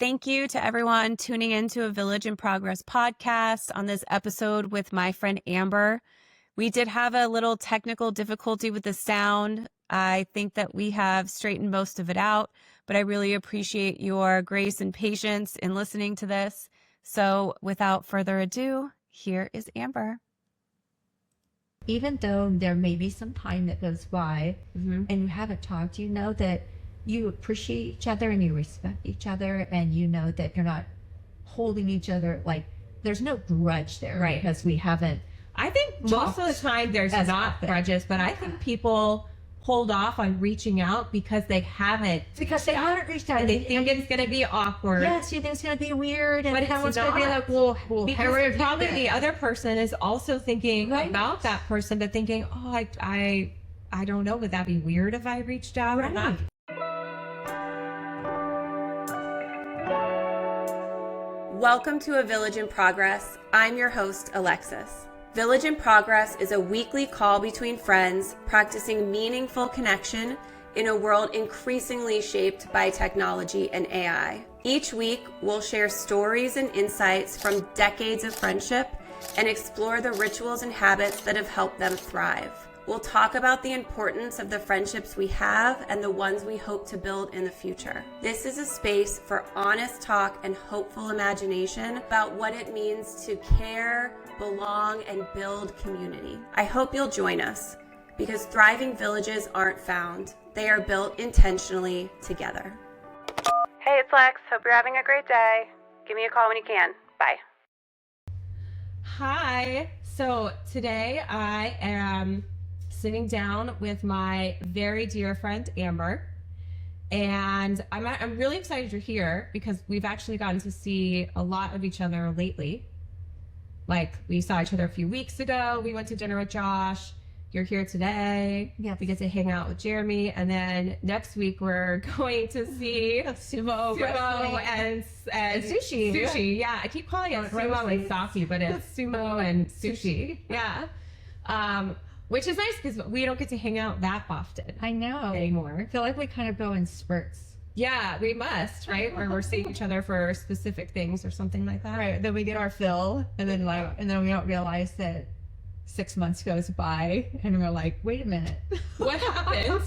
Thank you to everyone tuning into a Village in Progress podcast on this episode with my friend Amber. We did have a little technical difficulty with the sound. I think that we have straightened most of it out, but I really appreciate your grace and patience in listening to this. So without further ado, here is Amber. Even though there may be some time that goes by and you haven't talked, you know that you appreciate each other and you respect each other, and you know that you're not holding each other, like there's no grudge there, right? Because we haven't. I think most of the time there's not grudges, but I think people hold off on reaching out because they haven't reached out. And they think it's going to be awkward. Yes, you think it's going to be weird, and but everyone's it's going to be like, well, because probably the other person is also thinking about that person, but thinking, oh, I don't know, would that be weird if I reached out or not? Welcome to A Village in Progress. I'm your host, Alexis. Village in Progress is a weekly call between friends practicing meaningful connection in a world increasingly shaped by technology and AI. Each week, we'll share stories and insights from decades of friendship and explore the rituals and habits that have helped them thrive. We'll talk about the importance of the friendships we have and the ones we hope to build in the future. This is a space for honest talk and hopeful imagination about what it means to care, belong, and build community. I hope you'll join us, because thriving villages aren't found. They are built intentionally together. Hey, it's Lex. Hope you're having a great day. Give me a call when you can. Bye. Hi. So today I am sitting down with my very dear friend Amber, and I'm really excited you're here because we've actually gotten to see a lot of each other lately. Like, we saw each other a few weeks ago. We went to dinner with Josh. You're here today. Yeah, we get to hang out with Jeremy, and then next week we're going to see sumo and sushi. Sushi, yeah. I keep calling it sumo and sake, but it's sumo and sushi. Yeah. Which is nice because we don't get to hang out that often. I know. Anymore. I feel like we kind of go in spurts. Yeah, we must, right? Where we're seeing each other for specific things or something like that. Right. Then we get our fill, and then we don't realize that 6 months goes by, and we're like, wait a minute. What happened?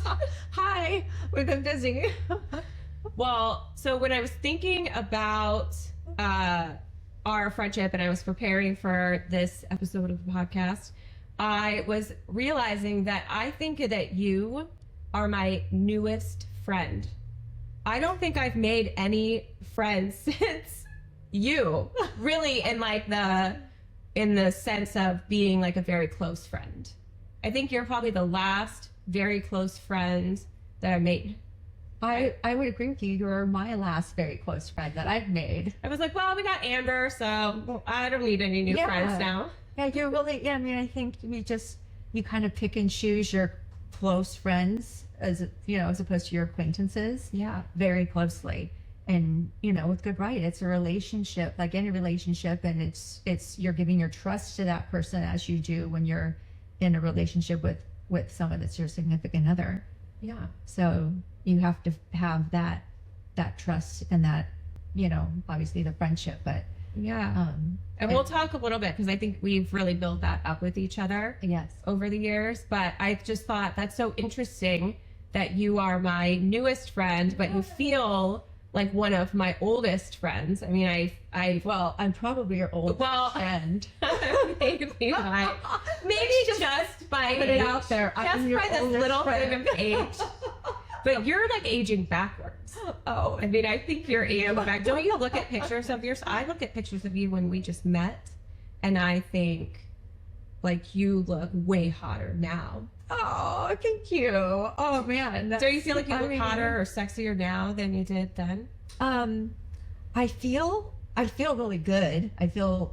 Hi, we've been busy. Well, so when I was thinking about our friendship and I was preparing for this episode of the podcast, I was realizing that I think that you are my newest friend. I don't think I've made any friends since you, really, in the sense of being like a very close friend. I think you're probably the last very close friend that I made. I would agree with you. You're my last very close friend that I've made. I was like, well, we got Amber, so I don't need any new friends now. Yeah, you're really, I mean, I think you kind of pick and choose your close friends as opposed to your acquaintances. Yeah. Very closely. And, with good right, it's a relationship, like any relationship, and it's you're giving your trust to that person as you do when you're in a relationship with someone that's your significant other. Yeah. So you have to have that trust and that, obviously the friendship, but yeah. And we'll talk a little bit because I think we've really built that up with each other. Yes. Over the years. But I just thought that's so interesting that you are my newest friend, but you feel like one of my oldest friends. I mean, I'm probably your oldest friend. maybe just by put it out there. Just by this little bit of age. But you're like aging backwards. Oh, I mean, I think you're aging back. Don't you look at pictures of yours? I look at pictures of you when we just met, and I think like you look way hotter now. Oh, thank you. Oh man. Do you feel like you look hotter or sexier now than you did then? I feel really good. I feel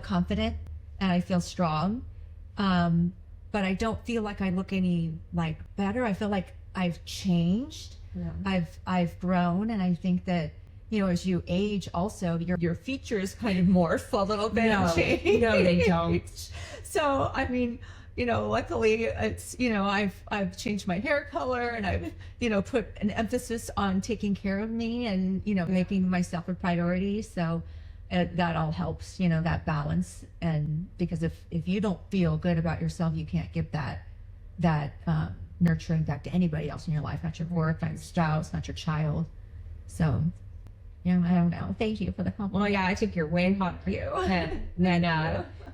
confident and I feel strong. But I don't feel like I look any better. I feel like I've changed. Yeah. I've grown, and I think that as you age, also your features kind of morph a little bit. No, they don't. So I mean, luckily it's, I've changed my hair color, and I've, put an emphasis on taking care of me and, making myself a priority. So that all helps, that balance. And because if you don't feel good about yourself, you can't give that nurturing back to anybody else in your life, not your work, not your spouse, not your child. So, I don't know. Thank you for the compliment. Well, yeah, I think you're way hot for you. And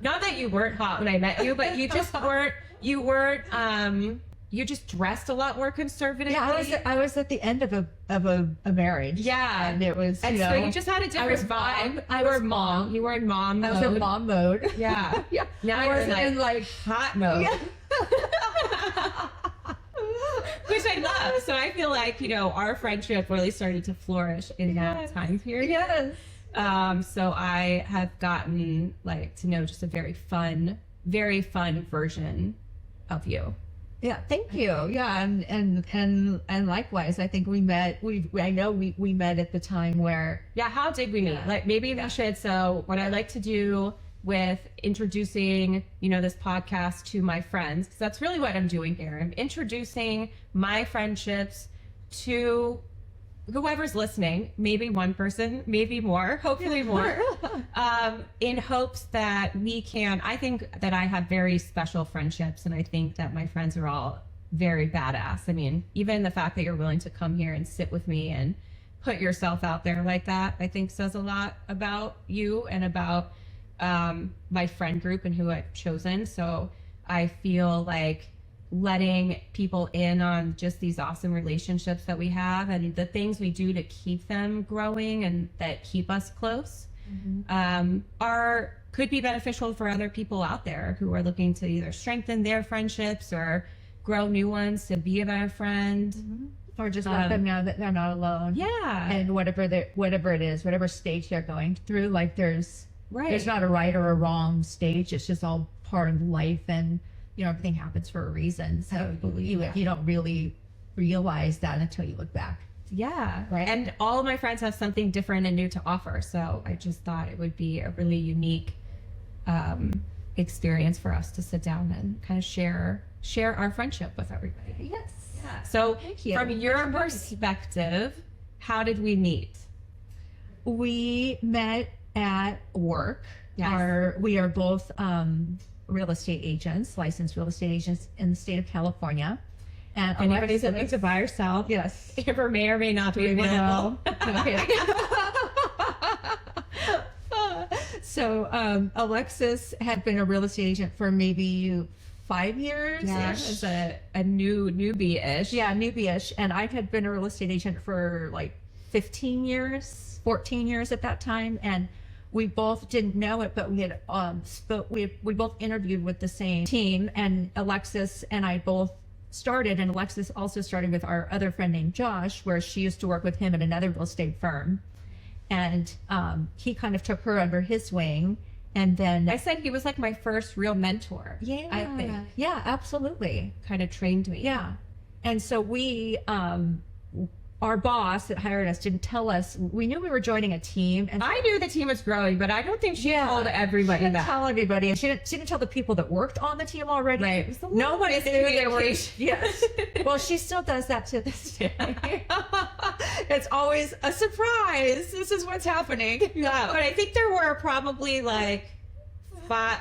not that you weren't hot when I met you, but you just weren't, you just dressed a lot more conservatively. Yeah, I was at the end of a marriage. Yeah. And it was, and so you just had a different vibe. You were mom. You were in mom mode. I was in mom mode. Yeah. Yeah. Now I you're was in like hot mode. Yeah. Which I love. So I feel like, our friendship really started to flourish in that time period. Yes. So I have gotten to know just a very fun version of you. Yeah, thank you. Yeah, and likewise, I think we met. I know we met at the time where. Yeah, how did we meet? Maybe we should. So what I like to do with introducing, this podcast to my friends, because that's really what I'm doing here. I'm introducing my friendships to whoever's listening, maybe one person, maybe more, hopefully more, in hopes that I think that I have very special friendships, and I think that my friends are all very badass. I mean, even the fact that you're willing to come here and sit with me and put yourself out there like that, I think says a lot about you and about my friend group and who I've chosen. So I feel like letting people in on just these awesome relationships that we have and the things we do to keep them growing and that keep us close could be beneficial for other people out there who are looking to either strengthen their friendships or grow new ones to be a better friend. Or just let them know that they're not alone. Yeah. And whatever it is, whatever stage they're going through, there's not a right or a wrong stage. It's just all part of life, and everything happens for a reason. So you don't really realize that until you look back. Yeah. Right. And all of my friends have something different and new to offer. So I just thought it would be a really unique experience for us to sit down and kind of share our friendship with everybody. Yes. Yeah. So Thank you. From your perspective, how did we meet? We met at work. Yes. We are both real estate agents, licensed real estate agents in the state of California. And anybody's looking to buy or sell, yes, Amber may or may not be available. So Alexis had been a real estate agent for maybe 5 years. Yeah, as a newbie-ish. Yeah, newbie-ish. And I had been a real estate agent for 15 years, 14 years at that time. And we both didn't know it, but we had we both interviewed with the same team, and Alexis and I both started, and Alexis also started with our other friend named Josh, where she used to work with him at another real estate firm. And he kind of took her under his wing. And then I said he was like my first real mentor. Yeah. I think. Yeah, absolutely. Kind of trained me. Yeah. And so we, our boss that hired us didn't tell us. We knew we were joining a team, and I knew the team was growing, but I don't think she told everybody she didn't that. tell everybody, and she didn't tell the people that worked on the team already. Right. It was a little Nobody knew they were. miscommunication. Yes. Well, she still does that to this day. It's always a surprise. This is what's happening. Yeah. But I think there were probably five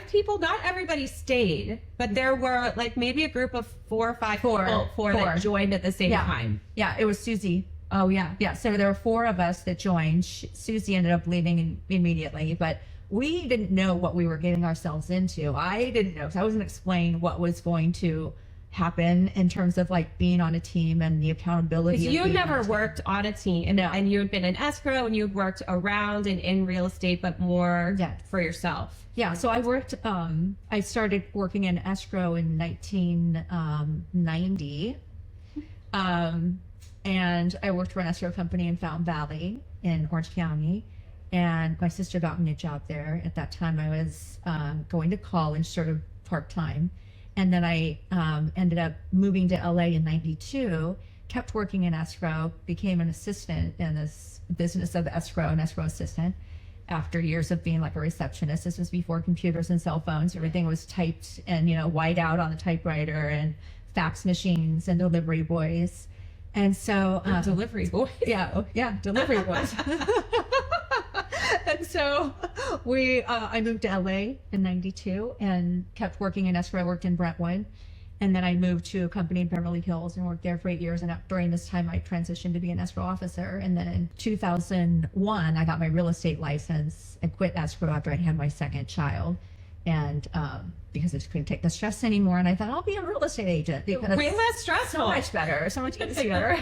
people. Not everybody stayed, but there were maybe a group of four or five people that joined at the same time. Yeah, it was Susie. Oh yeah. Yeah, so there were 4 of us that joined. Susie ended up leaving immediately, but we didn't know what we were getting ourselves into. I didn't know, because I wasn't explained what was going to happen in terms of being on a team and the accountability. Because you never worked on a team, and you had been in escrow, and you had worked around and in real estate, but more for yourself. Yeah, so I worked, I started working in escrow in 1990. And I worked for an escrow company in Fountain Valley in Orange County. And my sister got me a job there. At that time, I was going to college, sort of part-time. And then I ended up moving to LA in 92, kept working in escrow, became an assistant in this business of escrow, an escrow assistant. after years of being like a receptionist. This was before computers and cell phones. Everything was typed and, white out on the typewriter, and fax machines and delivery boys. And so Delivery boy. yeah, delivery boys. And so I moved to LA in 92 and kept working in escrow. I worked in Brentwood. And then I moved to a company in Beverly Hills and worked there for 8 years. And during this time, I transitioned to be an escrow officer. And then in 2001, I got my real estate license and quit escrow after I had my second child. And because I just couldn't take the stress anymore. And I thought, I'll be a real estate agent because Way less stressful. so much better, so much easier.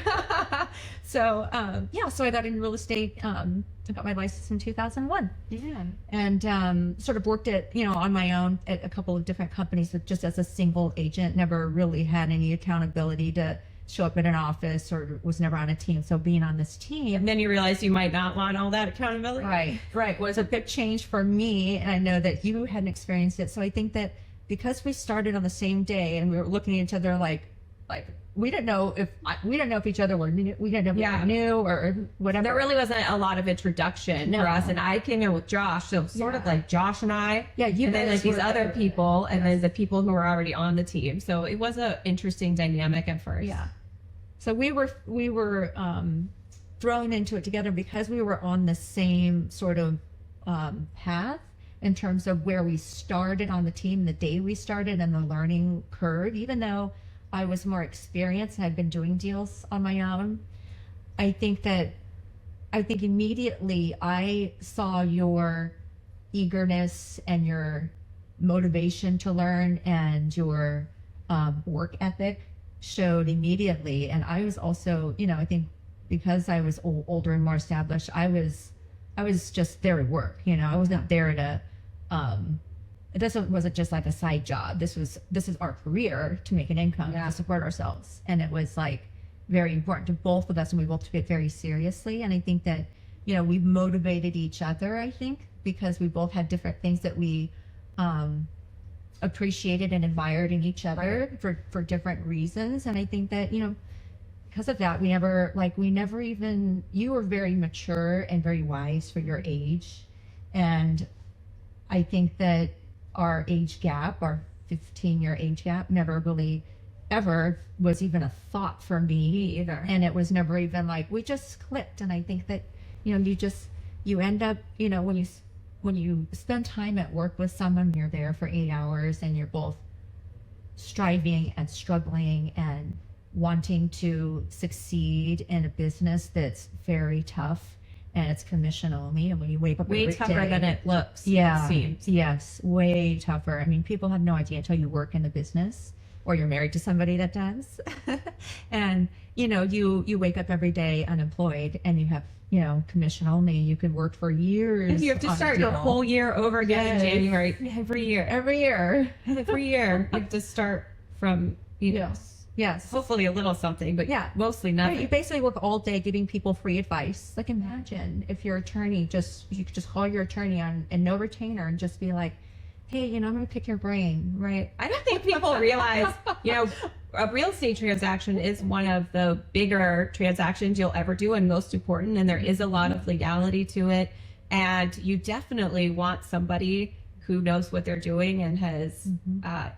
So I got in real estate. I got my license in 2001. Yeah. And sort of worked on my own at a couple of different companies, but just as a single agent. Never really had any accountability to show up in an office, or was never on a team. So being on this team, And then you realize you might not want all that accountability. right, was a big change for me. And I know that you hadn't experienced it. So I think that because we started on the same day and we were looking at each other like we didn't know if each other were new. We didn't know if we were new or whatever. There really wasn't a lot of introduction for us, and I came in with Josh, so sort of like Josh and I. Yeah, you and then guys like these were other there. people, and then the people who were already on the team. So it was a interesting dynamic at first. Yeah. So we were thrown into it together because we were on the same sort of path in terms of where we started on the team, the day we started, and the learning curve. Even though I was more experienced and I'd been doing deals on my own, I think immediately I saw your eagerness and your motivation to learn and your work ethic showed immediately. And I was also, I think because I was older and more established, I was just there to work. I wasn't there to wasn't just like a side job. This is our career to make an income to support ourselves. And it was like very important to both of us, and we both took it very seriously. And I think that we motivated each other, I think, because we both had different things that we appreciated and admired in each other for different reasons. And I think that because of that, you were very mature and very wise for your age. And I think that our 15-year age gap, never really ever was even a thought for me either. And it was never even like, we just clicked. And I think that, you end up, when you spend time at work with someone, you're there for 8 hours and you're both striving and struggling and wanting to succeed in a business that's very tough. And it's commission only. And when you wake up Way every tougher day, than it looks. yeah, It seems. yes, way tougher. I mean, people have no idea until you work in the business or you're married to somebody that does. And, you wake up every day unemployed and you have, commission only. You could work for years. And you have to on a start your deal. whole year over again Yes. in January. Every year. Every year. Every year. You have to start from, Yes. hopefully a little something, but Yeah. mostly Right, nothing. you basically work all day giving people free advice. Like, imagine if your attorney you could just call your attorney on and no retainer and just be like, hey, I'm going to pick your brain. Right. I don't think people realize, a real estate transaction is one of the bigger transactions you'll ever do and most important. And there is a lot of legality to it. And you definitely want somebody who knows what they're doing and has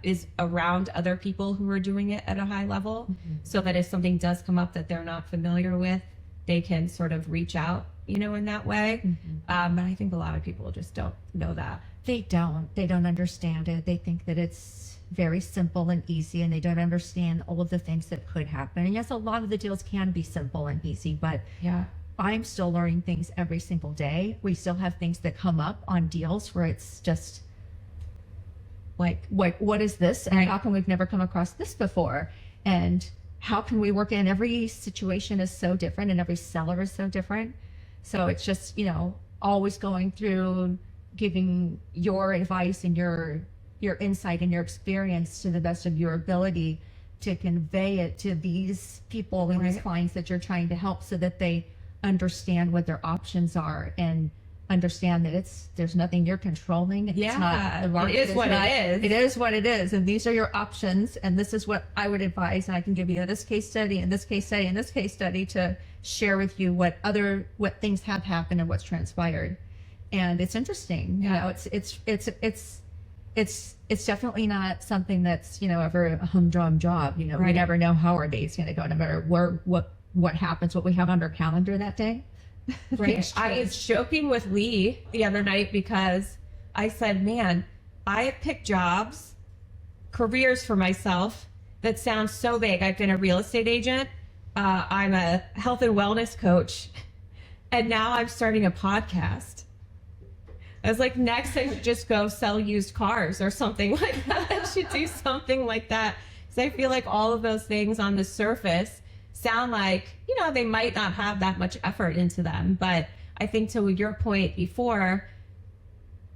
is around other people who are doing it at a high level, so that if something does come up that they're not familiar with, they can sort of reach out, in that way. But I think a lot of people just don't know that. They don't understand it. They think that it's very simple and easy, and they don't understand all of the things that could happen. And yes, a lot of the deals can be simple and easy, but Yeah. I'm still learning things every single day. We still have things that come up on deals where it's just like, what is this? And how come we've never come across this before? And how can we work in every situation is so different and every seller is so different. So it's just, always going through giving your advice and your insight and your experience to the best of your ability to convey it to these people and these clients that you're trying to help, so that they understand what their options are and understand that there's nothing you're controlling. It's Yeah, not, the market it is what it is. It is what it is. And these are your options. And this is what I would advise. And I can give you this case study and this case study and this case study to share with you what things have happened and what's transpired. and it's interesting. You know, it's definitely not something that's, you know, ever a humdrum job. You know, we never know how our day's going to go, no matter what happens, what we have on our calendar that day. Right. I was joking with Lee the other night because I said, man, I have picked jobs, careers for myself that sound so vague. I've been a real estate agent. I'm a health and wellness coach. And now I'm starting a podcast. I was like, next I should just go sell used cars or something like that. I should do something like that. Because I feel like all of those things on the surface sound like, you know, they might not have that much effort into them. But I think to your point before,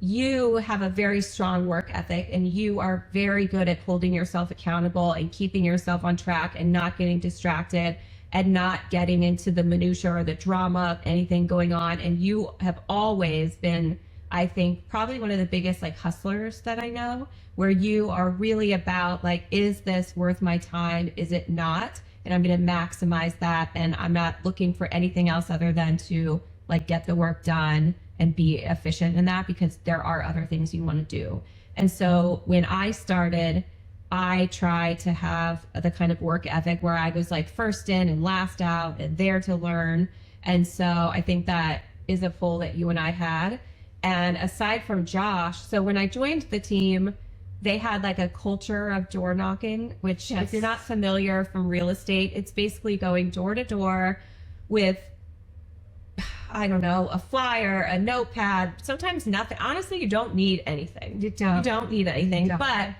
you have a very strong work ethic and you are very good at holding yourself accountable and keeping yourself on track and not getting distracted and not getting into the minutia or the drama of anything going on. And you have always been, I think, probably one of the biggest like hustlers that I know, where you are really about like, is this worth my time? Is it not? And I'm going to maximize that. And I'm not looking for anything else other than to like get the work done and be efficient in that, because there are other things you want to do. And so when I started, I tried to have the kind of work ethic where I was like first in and last out and there to learn. And so I think that is a pull that you and I had. And aside from Josh, so when I joined the team, they had like a culture of door knocking, which if you're not familiar from real estate, it's basically going door to door with, I don't know, a flyer, a notepad, sometimes nothing. Honestly, you don't need anything. You don't need anything. But,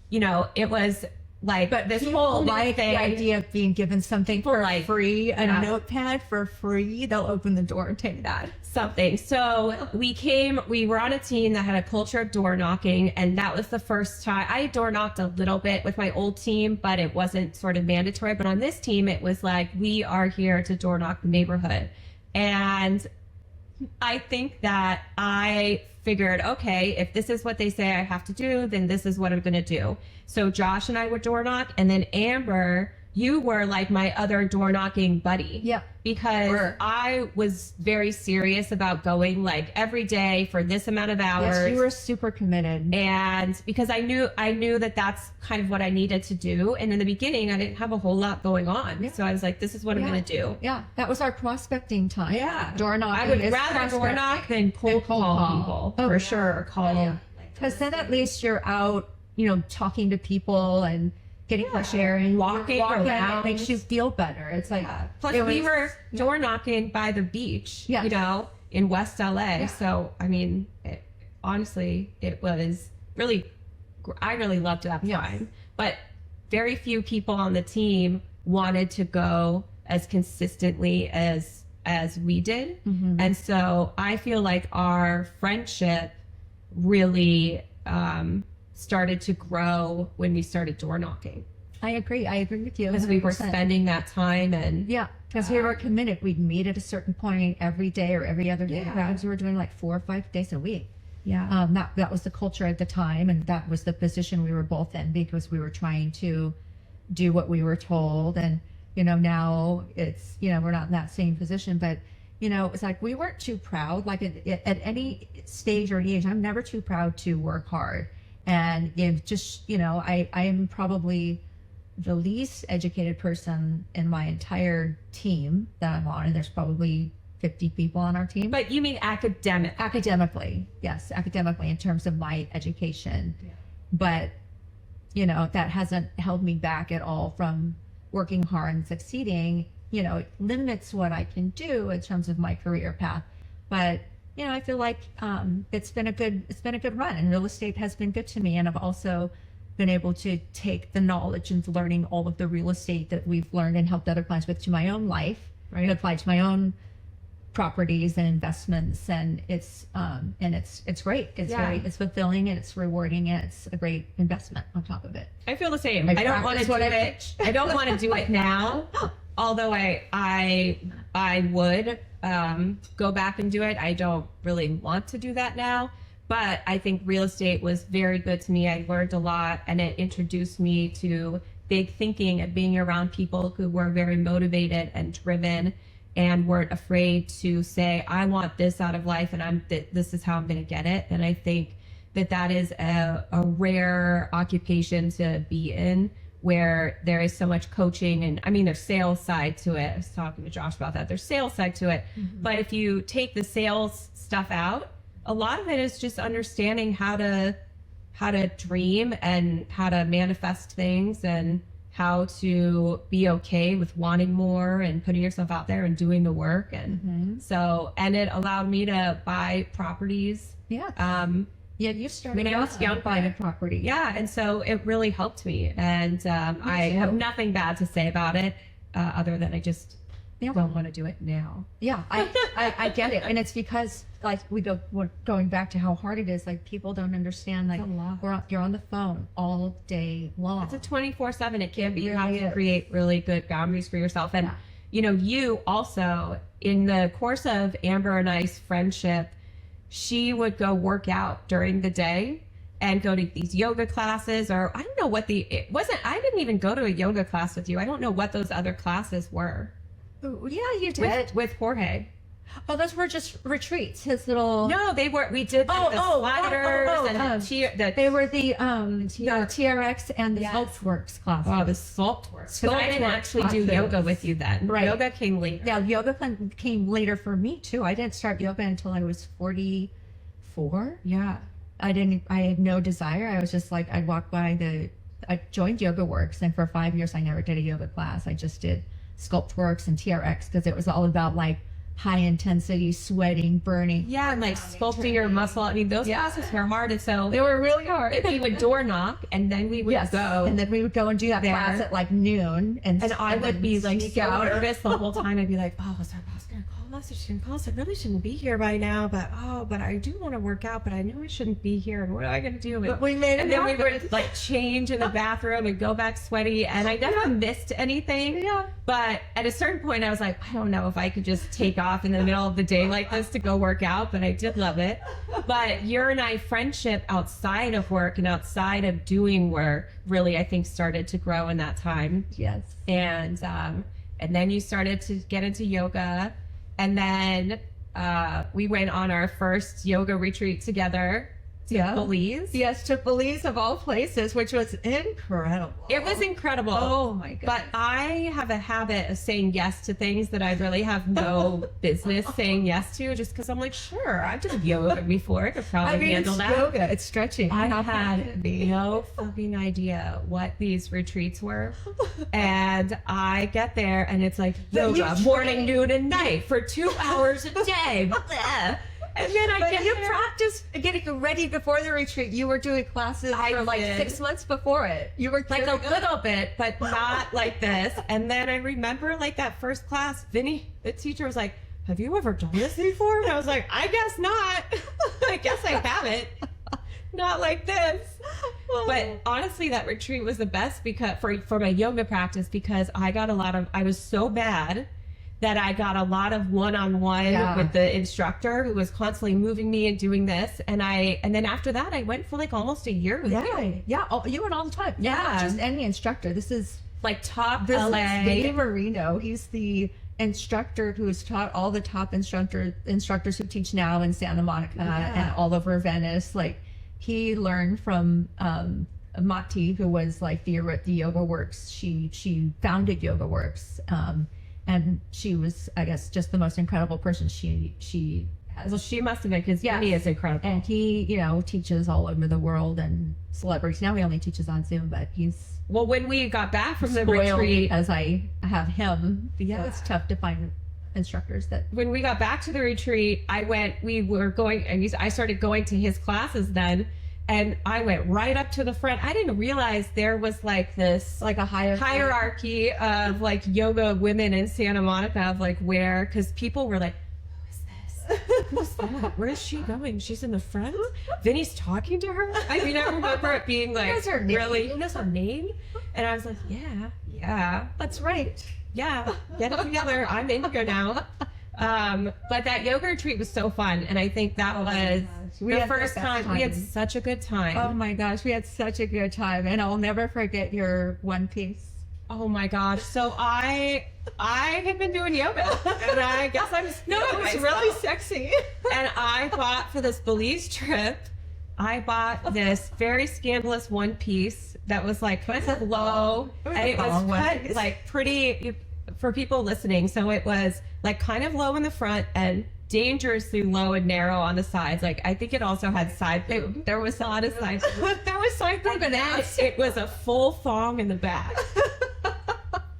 you know, it was like, but this whole like thing, the idea of being given something for like free, a notepad for free, they'll open the door and take that. Something. So we were on a team that had a culture of door knocking, and that was the first time. I door knocked a little bit with my old team, but it wasn't sort of mandatory. But on this team, it was like, we are here to door knock the neighborhood. And I think that I figured, okay, if this is what they say I have to do, then this is what I'm going to do. So Josh and I would door knock, and then Amber, you were like my other door knocking buddy. Yeah. Because I was very serious about going like every day for this amount of hours. Yes, you were super committed. And because I knew that that's kind of what I needed to do. And in the beginning, I didn't have a whole lot going on. Yeah. So I was like, this is what I'm going to do. Yeah. That was our prospecting time. Yeah. Door knocking. I would rather door knock than cold call people. Oh, for sure. Or call. Because then at least you're out, you know, talking to people and getting fresh air and walking around makes you feel better. It's like, plus we were door knocking by the beach, you know, in West LA. Yeah. So, I mean, honestly, it was really, I really loved that time. But very few people on the team wanted to go as consistently as we did. Mm-hmm. And so I feel like our friendship really started to grow when we started door knocking. I agree with you. Because we were spending that time and because we were committed. We'd meet at a certain point every day or every other day. We were doing like 4 or 5 days a week. Yeah. That was the culture at the time, and that was the position we were both in, because we were trying to do what we were told. And you know, now it's, you know, we're not in that same position, but you know, it's like we weren't too proud. Like at any stage or age, I'm never too proud to work hard. And if just, you know, I am probably the least educated person in my entire team that I'm on, and there's probably 50 people on our team. But you mean academically? Yes, academically in terms of my education. Yeah. But you know, that hasn't held me back at all from working hard and succeeding. You know, it limits what I can do in terms of my career path, but you know, I feel like it's been a good run, and real estate has been good to me. And I've also been able to take the knowledge and learning all of the real estate that we've learned and helped other clients with to my own life, right? And apply to my own properties and investments, and it's great. It's fulfilling, and it's rewarding, and it's a great investment on top of it. I feel the same. I don't want to do it. I don't want to do it now, although I would go back and do it. I don't really want to do that now, but I think real estate was very good to me. I learned a lot, and it introduced me to big thinking and being around people who were very motivated and driven. and weren't afraid to say, I want this out of life and this is how I'm going to get it. And I think that is a rare occupation to be in, where there is so much coaching and there's sales side to it. I was talking to Josh about that. There's sales side to it. Mm-hmm. But if you take the sales stuff out, a lot of it is just understanding how to dream and how to manifest things and how to be okay with wanting more and putting yourself out there and doing the work. And and it allowed me to buy properties. Yeah. You started off buying a property. Yeah. And so it really helped me. And I have nothing bad to say about it other than I just don't want to do it now. Yeah, I get it. And it's because we're going back to how hard it is. Like, people don't understand, you're on the phone all day long. It's a 24/7. It can be. You have to create really good boundaries for yourself. And you also, in the course of Amber and I's friendship, she would go work out during the day and go to these yoga classes, or I don't know what I didn't even go to a yoga class with you. I don't know what those other classes were. Yeah, you did. With Jorge. Oh, those were just retreats. His little. No, they were. We did the sliders and they were the TRX and the SculptWorks class. Oh, the SculptWorks. Because I didn't actually do yoga with you then. Right. Yoga came later. Yeah, yoga came later for me too. I didn't start yoga until I was 44. Yeah. I had no desire. I was just like, I'd walk by I joined YogaWorks, and for 5 years I never did a yoga class. I just did SculptWorks and TRX because it was all about high intensity, sweating, burning. Yeah, and sculpting your muscle. Those classes were hard. And so they were really hard. We would door knock, and then we would go. And then we would go and do that class at noon. And I would be so nervous the whole time. I'd be like, oh, is our boss going to call us? She's going to call us. I really shouldn't be here by now. But I do want to work out, but I know I shouldn't be here. And what am I going to do? But we made it. And then we would change in the bathroom and go back sweaty. And I never missed anything. Yeah. But at a certain point, I was like, I don't know if I could just take off in the middle of the day like this to go work out, but I did love it. But your and I friendship outside of work and outside of doing work really, I think, started to grow in that time. Yes. And then you started to get into yoga, and then we went on our first yoga retreat together. Belize. Yes, to Belize of all places, which was incredible. It was incredible. Oh my god! But I have a habit of saying yes to things that I really have no business saying yes to, just because I'm like, sure, I've done yoga before. I could probably handle that. Yoga, it's stretching. I had no fucking idea what these retreats were, and I get there and it's yoga morning, noon, and night for 2 hours a day. And then you practiced getting ready before the retreat. You were doing classes for 6 months before it. You were a little bit, but not like this. And then I remember that first class, Vinny, the teacher, was like, have you ever done this before? And I was like, I guess not. I guess I haven't. Not like this. But honestly, that retreat was the best because for my yoga practice, because I was so bad that I got a lot of one-on-one with the instructor who was constantly moving me and doing this. And then after that, I went for almost a year with you. Yeah. You went all the time. Yeah. Not just any instructor. This is top LA. Vinny Marino. He's the instructor who has taught all the top instructors who teach now in Santa Monica and all over Venice. He learned from Mati, who was the YogaWorks. She founded YogaWorks. And she was, I guess, just the most incredible person she has. Well, she must have been, because Vinny is incredible. And he, teaches all over the world and celebrities. Now he only teaches on Zoom, but he's... Well, when we got back from the retreat... as I have him. Yeah, it's tough to find instructors that... When we got back to the retreat, I started going to his classes then. And I went right up to the front. I didn't realize there was this a hierarchy of yoga women in Santa Monica of where, because people were like, who is this? Who's that? Where is she going? She's in the front? Vinny's talking to her? I remember it being really, who knows her name? And I was like, yeah, that's right. Yeah, get it together. I'm in here now. But that yoga retreat was so fun, and I think that was the first time. We had such a good time. Oh my gosh, we had such a good time, and I'll never forget your one piece. Oh my gosh. So I had been doing yoga, and I guess I'm No, it was really sexy. And I bought for this Belize trip, I bought this very scandalous one piece that was like low, and it was cut like pretty for people listening. So it was like kind of low in the front and dangerously low and narrow on the sides. Like I think it also had side. There was a lot of side. There was side boob and ass. It was a full thong in the back.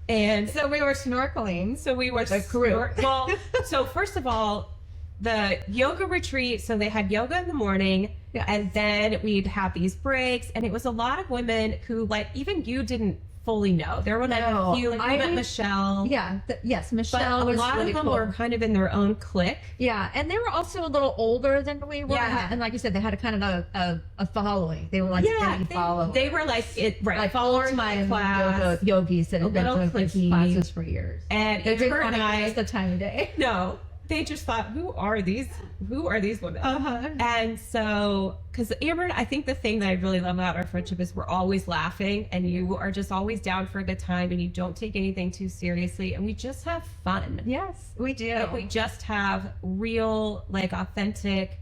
And So we were snorkeling. so we were The crew. Well, so first of all, the yoga retreat. So they had yoga in the morning, Yeah. and then we'd have these breaks, and it was a lot of women who, like, even you didn't fully know. There were like No, a few, like I- we met Michelle. Yeah, yes, But Michelle a was lot really of them cool. were kind of in their own clique. Yeah, and they were also a little older than we were. Yeah. And like you said, they had a kind of a following. They were like steady following. they were like it right. like followers full-time class. yogis that had been little doing these cliquey. classes for years. And They didn't Amber want and to give us I, the time of day. no, they just thought, who are these women? Uh-huh. And so, because Amber, I think the thing that I really love about our friendship is we're always laughing, and you are just always down for a good time, and you don't take anything too seriously, and we just have fun. Yes, we do. Like, we just have real, like, authentic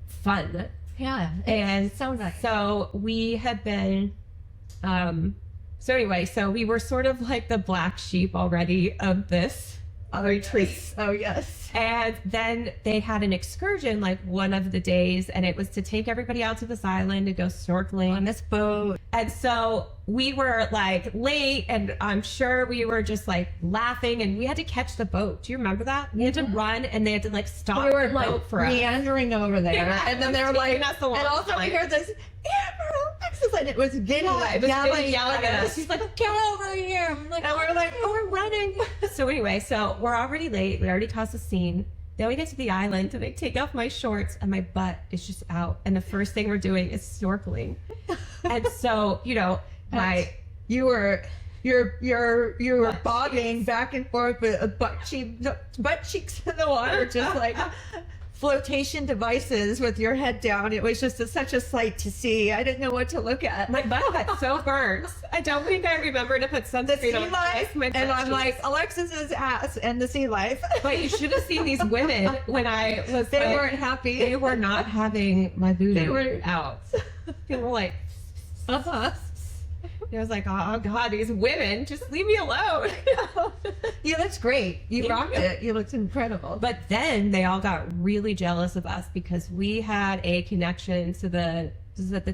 fun. Yeah, And it's so nice. So we had been, so anyway, so we were sort of like the black sheep already of this retreat. Oh yes. And then they had an excursion like one of the days, and it was to take everybody out to this island to go snorkeling. On this boat. And so we were like late, and I'm sure we were just like laughing, and we had to catch the boat. Do you remember that? We had to run, and they had to like stop We were the like boat for us. meandering over there, Yeah, and then it they was were like, taking us a long and also we time. heard this, Amber, Alexis, and it was Vinny Yeah, it was Vinny yelling at us. He's like, get over here. I'm like, And we're like, oh, we're running. So anyway, so we're already late. We already caused a scene. Then we get to the island, and I take off my shorts, and my butt is just out. And the first thing we're doing is snorkeling. And so, you know, you were bobbing back and forth with a butt cheeks in the water, just like flotation devices with your head down. It was just such a sight to see. I didn't know what to look at. my butt got so burned. I don't think I remember to put The sunscreen sea on life, my and butt I'm cheeks. like, Alexis's ass and the sea life. But you should have seen these women when I was They like, weren't happy. they were not having my booty They were- out. They were like, Uh-huh. I was like, oh God, these women, just leave me alone. You looked great. You rocked it. You looked incredible. But then they all got really jealous of us because we had a connection to the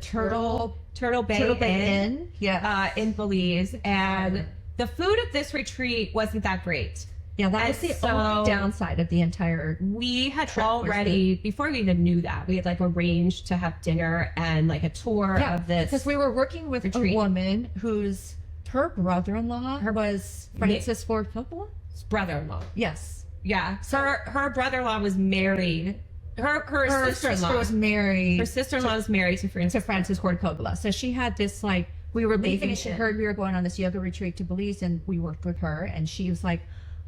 Turtle Bay Turtle Bay Inn, Inn, yeah. in Belize, and the food at this retreat wasn't that great. Yeah, that was And the so- only downside of the entire. We had Trip was already, before we even knew that, we had like arranged to have dinner and like a tour of this. because we were working with retreat. a woman whose her brother-in-law was Francis Ford Coppola. brother-in-law. Yes, Yeah, so her brother-in-law was married. Her her sister sister-in-law. was married Her sister-in-law was married to Francis. to Francis Ford Coppola. So she had this like we were leaving. She heard we were going on this yoga retreat to Belize, and we worked with her, and she was like,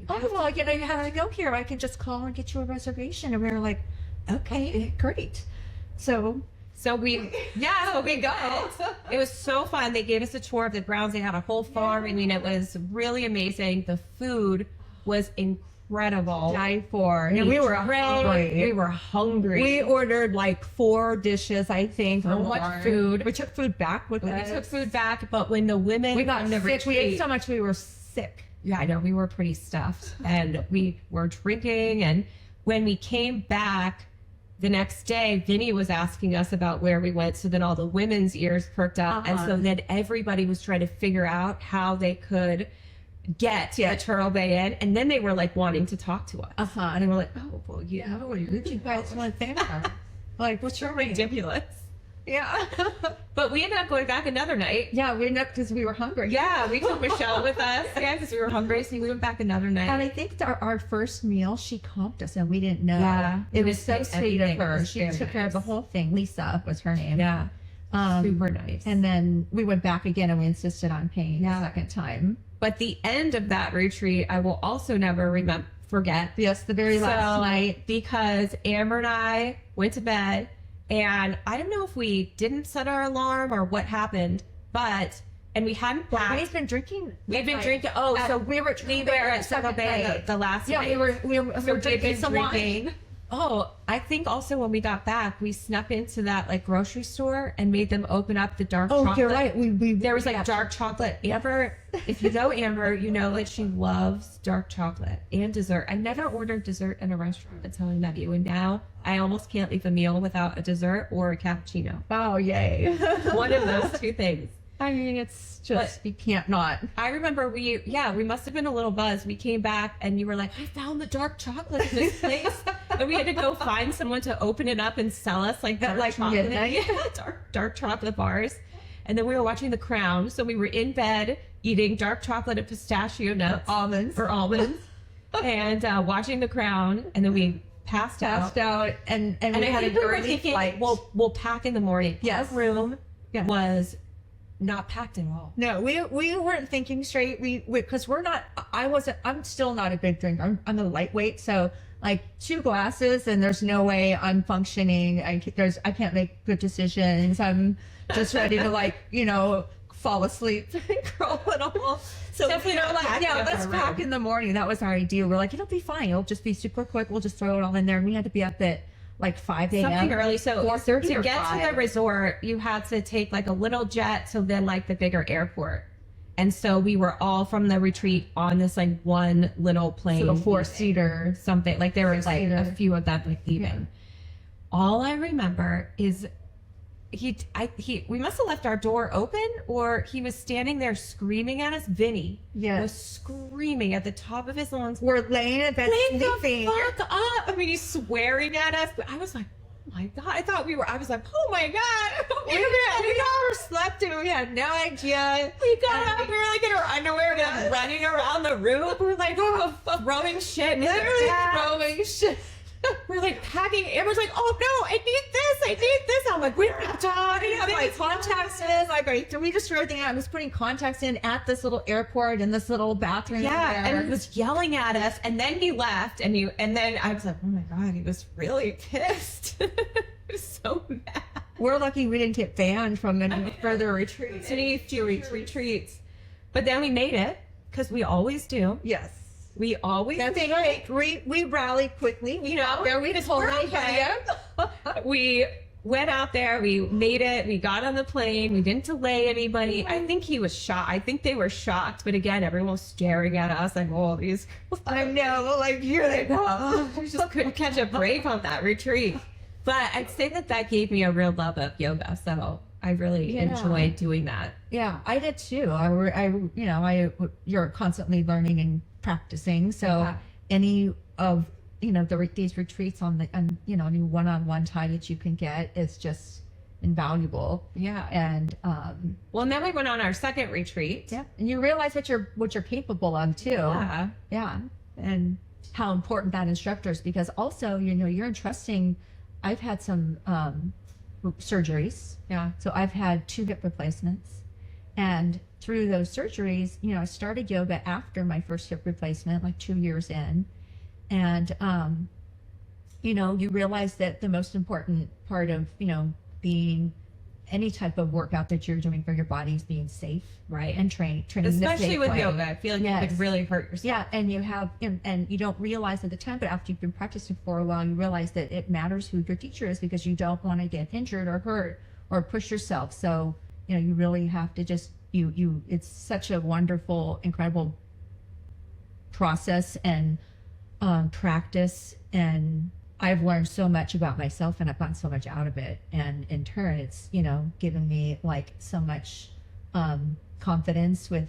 "Oh well, you know, you have to go here. I can just call and get you a reservation." And we were like, "Okay, great." So So we go. It was so fun. They gave us a tour of the grounds. They had a whole farm. I mean, it was really amazing. The food was incredible. die for, and we were hungry. We were hungry. We ordered like 4 dishes, I think. So or much more. food. We took food back with We us. took food back, but when the women We got from the sick. We ate retreat- so much we were sick. Yeah, I know. We were pretty stuffed, and we were drinking. And when we came back the next day, Vinny was asking us about where we went. So then all the women's ears perked up, and so then everybody was trying to figure out how they could get a Turtle Bay Inn, and then they were like wanting to talk to us. And And we're like, oh well, yeah, what did you guys want there? Like, what's your ridiculous. Yeah. But we ended up going back another night. Yeah, we ended up because we were hungry. Yeah, we took Michelle with us. Yeah, because we were hungry, so we went back another night. And I think our first meal, she comped us, and we didn't know. Yeah. It was so sweet of Everything her. was She very took care of the nice. whole thing. Lisa was her name. Yeah, super nice. And then we went back again, and we insisted on paying a second time. But the end of that retreat, I will also never forget. Yes, the very last night. Because Amber and I went to bed, and I don't know if we didn't set our alarm or what happened, but and we hadn't packed. We've been drinking. We've been like, drinking. so we were at Second Bay the last Yeah, night. we were So we've drinking been some wine. drinking. Oh, I think also when we got back, we snuck into that like grocery store and made them open up the dark Oh, chocolate. you're right. There was like dark chocolate. Amber, if you know Amber, you know that she loves dark chocolate and dessert. I never ordered dessert in a restaurant until I met you, and now I almost can't leave a meal without a dessert or a cappuccino. Oh, yay. One of those two things. I mean, it's just, you can't not. I remember we must have been a little buzzed. We came back and you were like, I found the dark chocolate in this place. And we had to go find someone to open it up and sell us like dark like chocolate. midnight? Yeah, dark chocolate bars. And then we were watching The Crown. So we were in bed eating dark chocolate and pistachio nuts. Almonds. And watching The Crown. And then we passed out. And And we I had think a we were early thinking, flight. we'll pack in the morning. Yes. Our room Yes. was not packed at all. No, we weren't thinking straight. We because we're not. I'm still not a big drinker. I'm a lightweight, so like 2 glasses and there's no way I'm functioning. I can't make good decisions. I'm just ready to like fall asleep and curl it all. So Definitely not packing up let's our pack room. in the morning. That was our idea. We're like, it'll be fine. It'll just be super quick. We'll just throw it all in there. And we had to be up at like 5 a.m. Something early. So 4:30 to or get to 5. the resort, you had to take like a little jet to then like the bigger airport. And so we were all from the retreat on this like one little plane. So the 4-seater. Something like there was like a Four-seater. few of them like leaving. All I remember is we must have left our door open, or he was standing there screaming at us. Vinny Yes. was screaming at the top of his lungs. We're laying in bed Wake sleeping. the fuck up! I mean, he's swearing at us. But I was like, oh my god! I was like, oh my god! We never slept and we had no idea. We got up. We were like in our underwear, like, running around the room. We were like, throwing shit. Literally throwing shit. We're like packing. Amber's like, oh no, I need this. I'm like, we're not talking. I have my contacts in. Like, we just threw everything out. I was putting contacts in at this little airport in this little bathroom. Yeah, there. and he was yelling at us, and then he left, and then I was like, oh my god, he was really pissed. He was so mad. We're lucky we didn't get banned from any further retreats. Few retreats, but then we made it because we always do. Yes. We always That's make right. We rallied quickly. You know, there we totally had We went out there, we made it, we got on the plane, we didn't delay anybody. I think he was shocked. I think they were shocked, but again, everyone was staring at us like, oh, these. I know, like, here they go. We just couldn't catch a break on that retreat. But I'd say that gave me a real love of yoga, so I really enjoyed doing that. Yeah, I did too. You're constantly learning and practicing. So Yeah. any of these retreats any one-on-one time that you can get is just invaluable. Yeah. And Well, and then we went on our second retreat. yeah, and you realize what you're capable of too. Yeah. Yeah, and how important that instructor is, because also you're entrusting. I've had some surgeries. Yeah. So I've had 2 hip replacements, and through those surgeries, I started yoga after my first hip replacement, like 2 years in. And, you realize that the most important part of, being any type of workout that you're doing for your body is being safe, Right. and training the Especially safe with way. yoga. I feel like you Yes. could really hurt yourself. Yeah, and you don't realize at the time, but after you've been practicing for a while, you realize that it matters who your teacher is, because you don't want to get injured or hurt or push yourself. So, you really have to just, it's such a wonderful, incredible process and practice. And I've learned so much about myself, and I've gotten so much out of it. And in turn, it's, given me like so much confidence with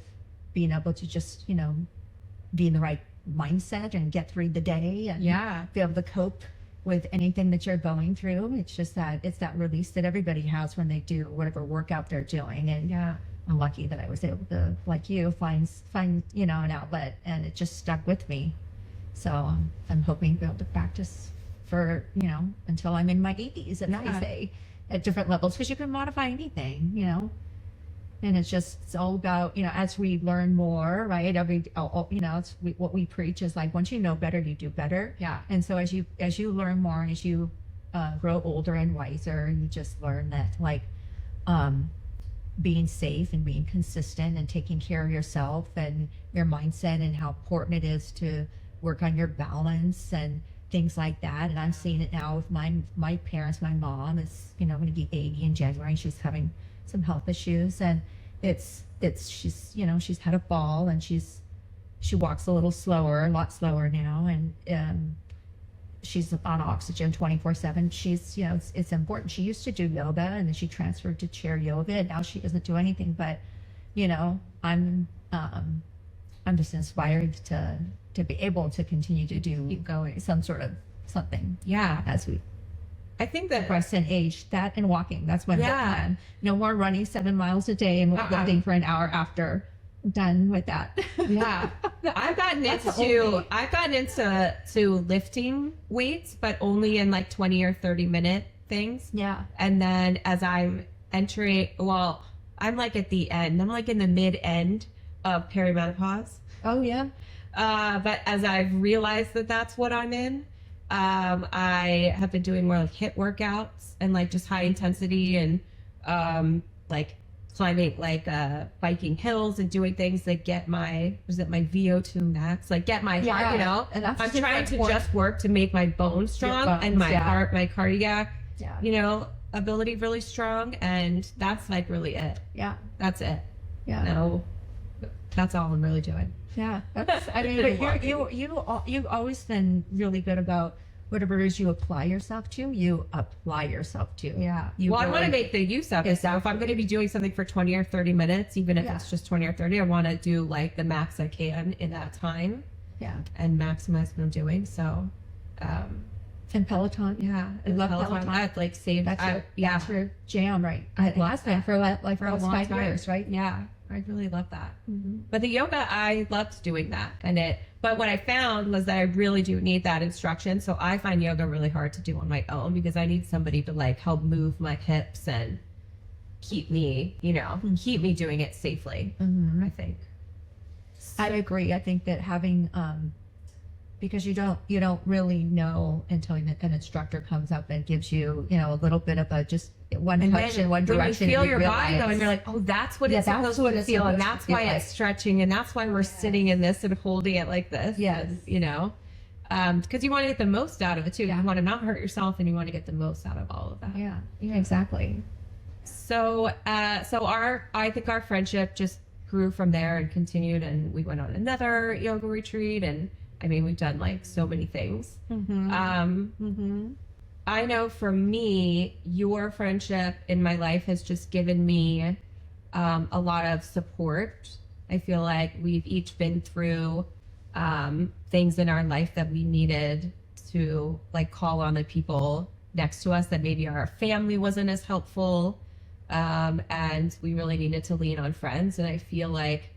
being able to just, be in the right mindset and get through the day and Yeah. be able to cope with anything that you're going through. It's just it's that release that everybody has when they do whatever workout they're doing. And Yeah. I'm lucky that I was able to, like you, find an outlet, and it just stuck with me. So I'm hoping to be able to practice for, until I'm in my 80s, and I say, at different levels, because you can modify anything, and it's all about, as we learn more, right? What we preach is like, once you know better, you do better. Yeah. And so as you learn more, and as you grow older and wiser, you just learn that, like, being safe and being consistent and taking care of yourself and your mindset and how important it is to work on your balance and things like that. And I'm seeing it now with my parents. My mom is, going to be 80 in January. She's having some health issues, and she's had a fall, and she walks a lot slower now, and she's on oxygen 24/7. She's, it's important. She used to do yoga, and then she transferred to chair yoga, and now she doesn't do anything. But, I'm just inspired to be able to continue to Keep going. some sort of something Yeah. as we I think that progress in age. That and walking. That's my Yeah. plan. No more running 7 miles a day and lifting for an hour after. Done with that. yeah, I've gotten into lifting weights, but only in like 20 or 30-minute things. Yeah. And then as I'm entering, well, I'm like at the end. I'm like in the mid-end of perimenopause. Oh yeah. But as I've realized that that's what I'm in, I have been doing more like HIIT workouts and like just high intensity and like climbing, like biking hills and doing things that get my VO2 max, like get my heart, And that's I'm super trying to important. just work to make my bones strong and my heart, my cardiac, ability really strong, and that's like really it. Yeah. That's it. Yeah. No, that's all I'm really doing. Yeah, that's, I mean, but you've always been really good about whatever it is you apply yourself to. You apply yourself to. Yeah. You Well, I really- want to make the use of it. So if I'm going to be doing something for 20 or 30 minutes, even if Yeah. it's just 20 or 30, I want to do like the max I can in that time Yeah. and maximize what I'm doing. So, And Peloton. yeah, I love Peloton. I've like saved. That's yeah, your jam, right? I love Last time for for a almost long 5 time. years, right? Yeah, I really love that. Mm-hmm. But the yoga, I loved doing that, but what I found was that I really do need that instruction. So I find yoga really hard to do on my own because I need somebody to like help move my hips and keep me doing it safely. Mm-hmm. I think. I agree. I think that having, because you don't really know until an instructor comes up and gives you, a little bit of a just one touch in one direction. When you feel and your body realize- though, and you're like, oh, that's what Yeah, it's that's supposed what to it's feel, and supposed to that's feel why like. it's stretching, and that's why we're sitting in this and holding it like this. Yes. And, because you want to get the most out of it too. Yeah. You want to not hurt yourself, and you want to get the most out of all of that. Yeah, exactly. So, I think our friendship just grew from there and continued, and we went on another yoga retreat, and I mean, we've done like so many things. Mm-hmm. I know for me, your friendship in my life has just given me a lot of support. I feel like we've each been through things in our life that we needed to like call on the people next to us that maybe our family wasn't as helpful. And we really needed to lean on friends. And I feel like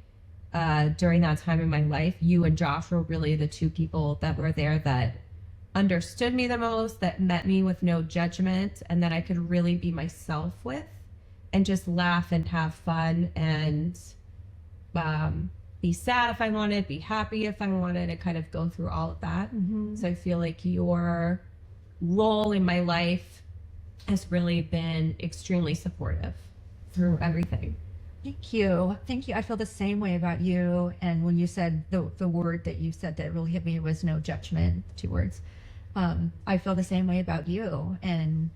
during that time in my life, you and Josh were really the two people that were there that understood me the most, that met me with no judgment, and that I could really be myself with and just laugh and have fun and be sad if I wanted, be happy if I wanted, and kind of go through all of that. Mm-hmm. So I feel like your role in my life has really been extremely supportive through everything. Thank you. I feel the same way about you. And when you said the word that you said that really hit me was no judgment, 2 words. I feel the same way about you. And,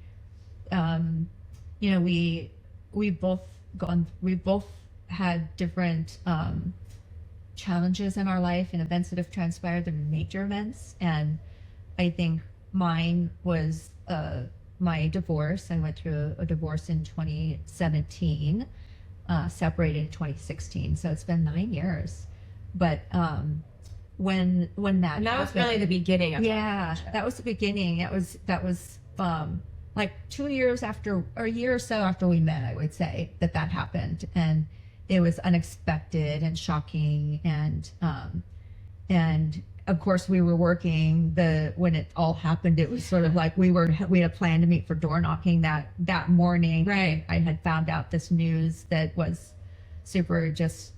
we've both had different challenges in our life and events that have transpired that are major events. And I think mine was my divorce. I went through a divorce in 2017. Separated in 2016, so it's been 9 years. But when that And that was really the beginning of that was the beginning. That was like 2 years after, or a year or so after we met, I would say that happened, and it was unexpected and shocking, and of course we were working. When it all happened, it was sort of like we had planned to meet for door knocking that morning. Right. I had found out this news that was super just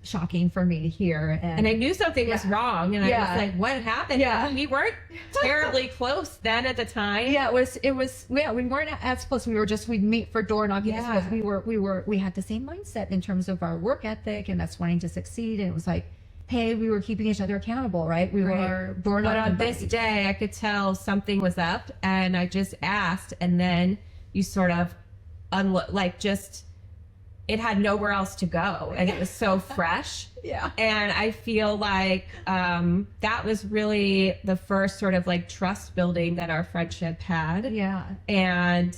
shocking for me to hear. And I knew something was wrong, and I Yeah. was like, "What happened?" Yeah. We weren't terribly close then at the time. Yeah, we weren't as close. We'd meet for door knocking. Yeah. We had the same mindset in terms of our work ethic and us wanting to succeed. And it was like, hey, we were keeping each other accountable, right? We were door But knocking. on this day, I could tell something was up, and I just asked, and then you sort of it had nowhere else to go, and it was so fresh. Yeah. And I feel like that was really the first sort of like trust building that our friendship had. Yeah. And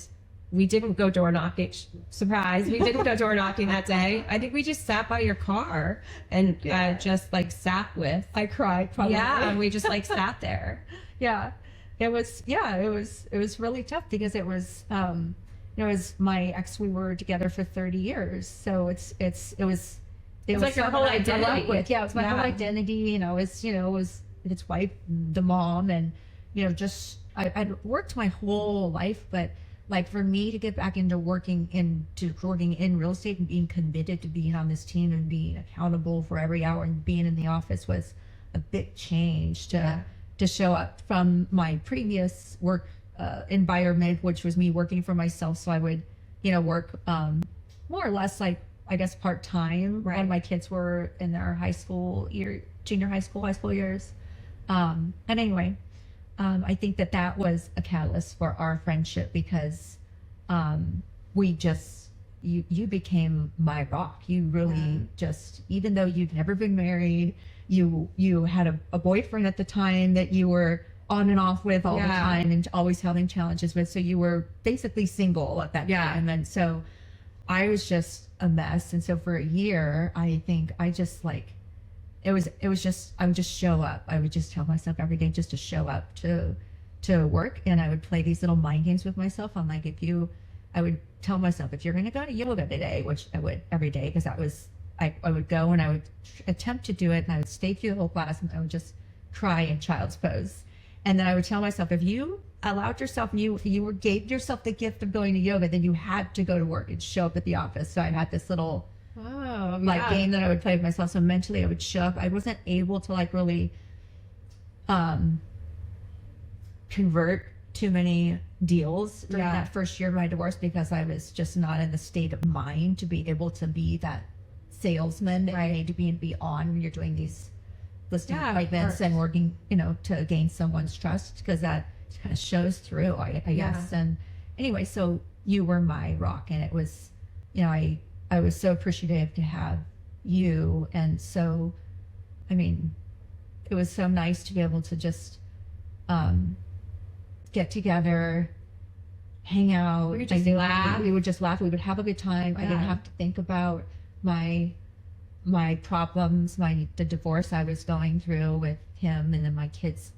we didn't go door knocking. Surprise. We didn't go door knocking that day. I think we just sat by your car and just like sat with. I cried probably. Yeah. And we just like sat there. Yeah. It was really tough because it was, it was my ex, we were together for 30 years. So it was like your whole someone I grew up identity. with. Yeah, it was my Yeah. whole identity. It was his wife, the mom, and just I'd worked my whole life, but like for me to get back into working in real estate and being committed to being on this team and being accountable for every hour and being in the office was a big change to show up from my previous work environment, which was me working for myself. So I would, work more or less like, I guess, part-time when my kids were in their junior high school years. And anyway, I think that was a catalyst for our friendship because you became my rock. You really even though you'd never been married, you had a boyfriend at the time that you were on and off with all the time and always having challenges with. So you were basically single at that time. And so I was just a mess. And so for a year, I think I just like, I would just show up. I would just tell myself every day just to show up to work. And I would play these little mind games with myself. I'm like, I would tell myself, if you're going to go to yoga today, which I would every day, because I would go and I would attempt to do it, and I would stay through the whole class, and I would just cry in child's pose. And then I would tell myself, if you allowed yourself, gave yourself the gift of going to yoga, then you had to go to work and show up at the office. So I had this little game that I would play with myself. So mentally I would show up. I wasn't able to like really convert too many deals during that first year of my divorce because I was just not in the state of mind to be able to be that salesman that you need to be on when you're doing these listing appointments and working, to gain someone's trust, because that kind of shows through, I guess. And anyway, so you were my rock, and it was, I was so appreciative to have you. And so, I mean, it was so nice to be able to just get together, hang out. We would just laugh. We would just laugh. We would have a good time. I didn't have to think about my problems, the divorce I was going through with him, and then my kids,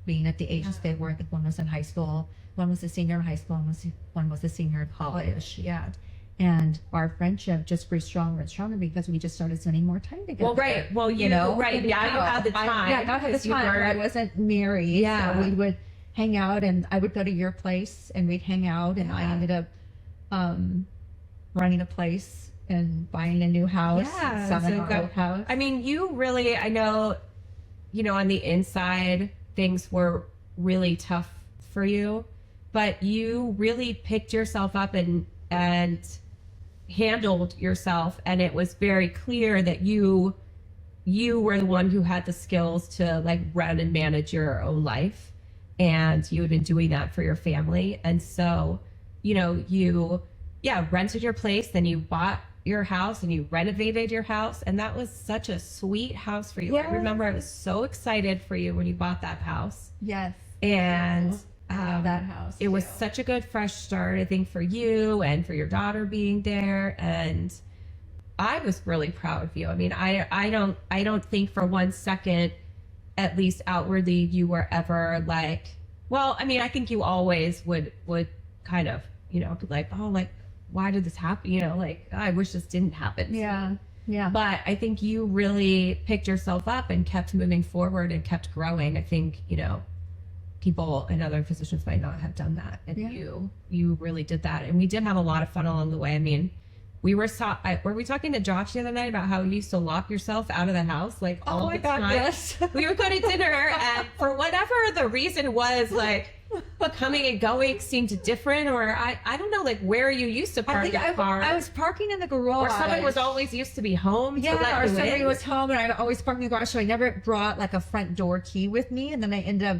being at the ages they were. I think one was in high school, one was a senior in high school, and one was a senior in college. Yeah. And our friendship just grew stronger and stronger because we just started spending more time together. Well, right. Well, you had the time. I had the time. I wasn't married. Yeah. So we would hang out, and I would go to your place, and we'd hang out, and I ended up running a place and buying a new house. Selling our old house. I mean, you really, I know, on the inside, things were really tough for you, but you really picked yourself up and handled yourself. And it was very clear that you were the one who had the skills to like run and manage your own life. And you had been doing that for your family. And so, you rented your place, then you bought your house and you renovated your house, and that was such a sweet house for you. I remember I was so excited for you when you bought that house. Yes. And that house. It was such a good fresh start, I think, for you and for your daughter being there. And I was really proud of you. I mean, I don't think for 1 second, at least outwardly, you were ever like, well, I mean, I think you always would kind of, be like, oh, like, why did this happen? Like, oh, I wish this didn't happen. Yeah. Yeah. But I think you really picked yourself up and kept moving forward and kept growing. I think, people and other physicians might not have done that. And you really did that. And we did have a lot of fun along the way. I mean, were we talking to Josh the other night about how you used to lock yourself out of the house like all the time? yes. We would go to dinner, and for whatever the reason was, like coming and going seemed different, or I don't know, like where you used to I park think your car, I was parking in the garage. or someone was always used to be home. to Yeah, let or you somebody in. was home and I'd always park in the garage, so I never brought like a front door key with me, and then I ended up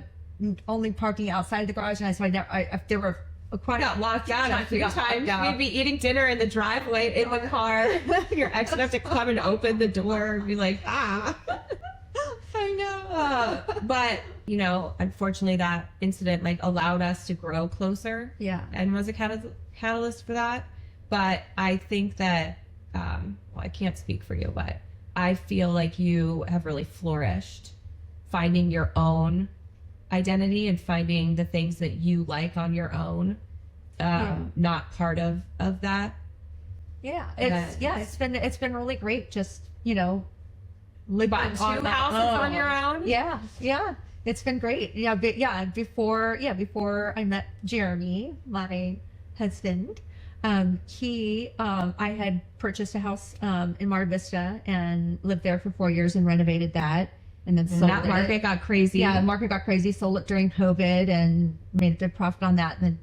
only parking outside the garage, and if there were quite got locked out a few got locked times. out. We'd be eating dinner in the driveway in the car. Your ex would have to come and open the door and be like, ah. I know. But, you know, unfortunately that incident like allowed us to grow closer Yeah. and was a catalyst for that. But I think that, well, I can't speak for you, but I feel like you have really flourished finding your own identity and finding the things that you like on your own, not part of that. Yeah. Yeah. It's been really great just, you know, living Bought two on that houses own. on your own. Yeah. It's been great. Before I met Jeremy, my husband, I had purchased a house in Mar Vista and lived there for 4 years and renovated that, and then sold That it. market got crazy. Yeah, the market got crazy. Sold it during COVID and made a good profit on that. And then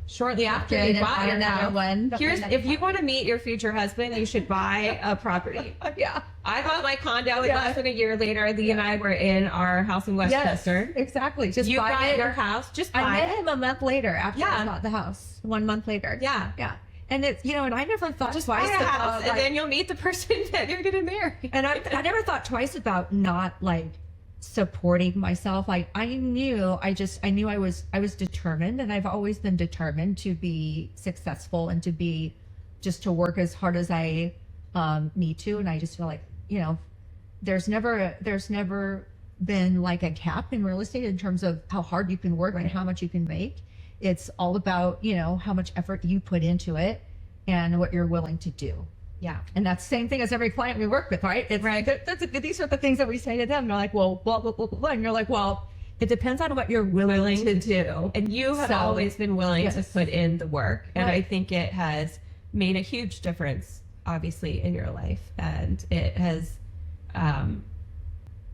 Shortly after did you and bought bought your another house. one. If you want to meet your future husband, you should buy a property. Yeah. I bought my condo, and Yeah. less than a year later, Lee and I were in our house in Westchester. Yes, exactly. Just You buy got it. your house, just I buy met it. him a month later after Yeah. I bought the house. 1 month later. Yeah. Yeah. And it's, you know, and I never thought Just buy twice a about, house, and like, then you'll meet the person that you're going to marry. and I never thought twice about not like supporting myself. Like I knew I was determined, and I've always been determined to be successful and to work as hard as I need to. And I just feel like, you know, there's never been like a cap in real estate in terms of how hard you can work and how much you can make. It's all about, you know, how much effort you put into it and what you're willing to do. Yeah. And that's the same thing as every client we work with, right? It's Right. These are the things that we say to them. And they're like, well, blah, blah, blah, blah, blah. And you're like, well, it depends on what you're willing to do. And you have So, always been willing to yes. put in the work. And I Right. think it has made a huge difference, obviously, in your life. And it has,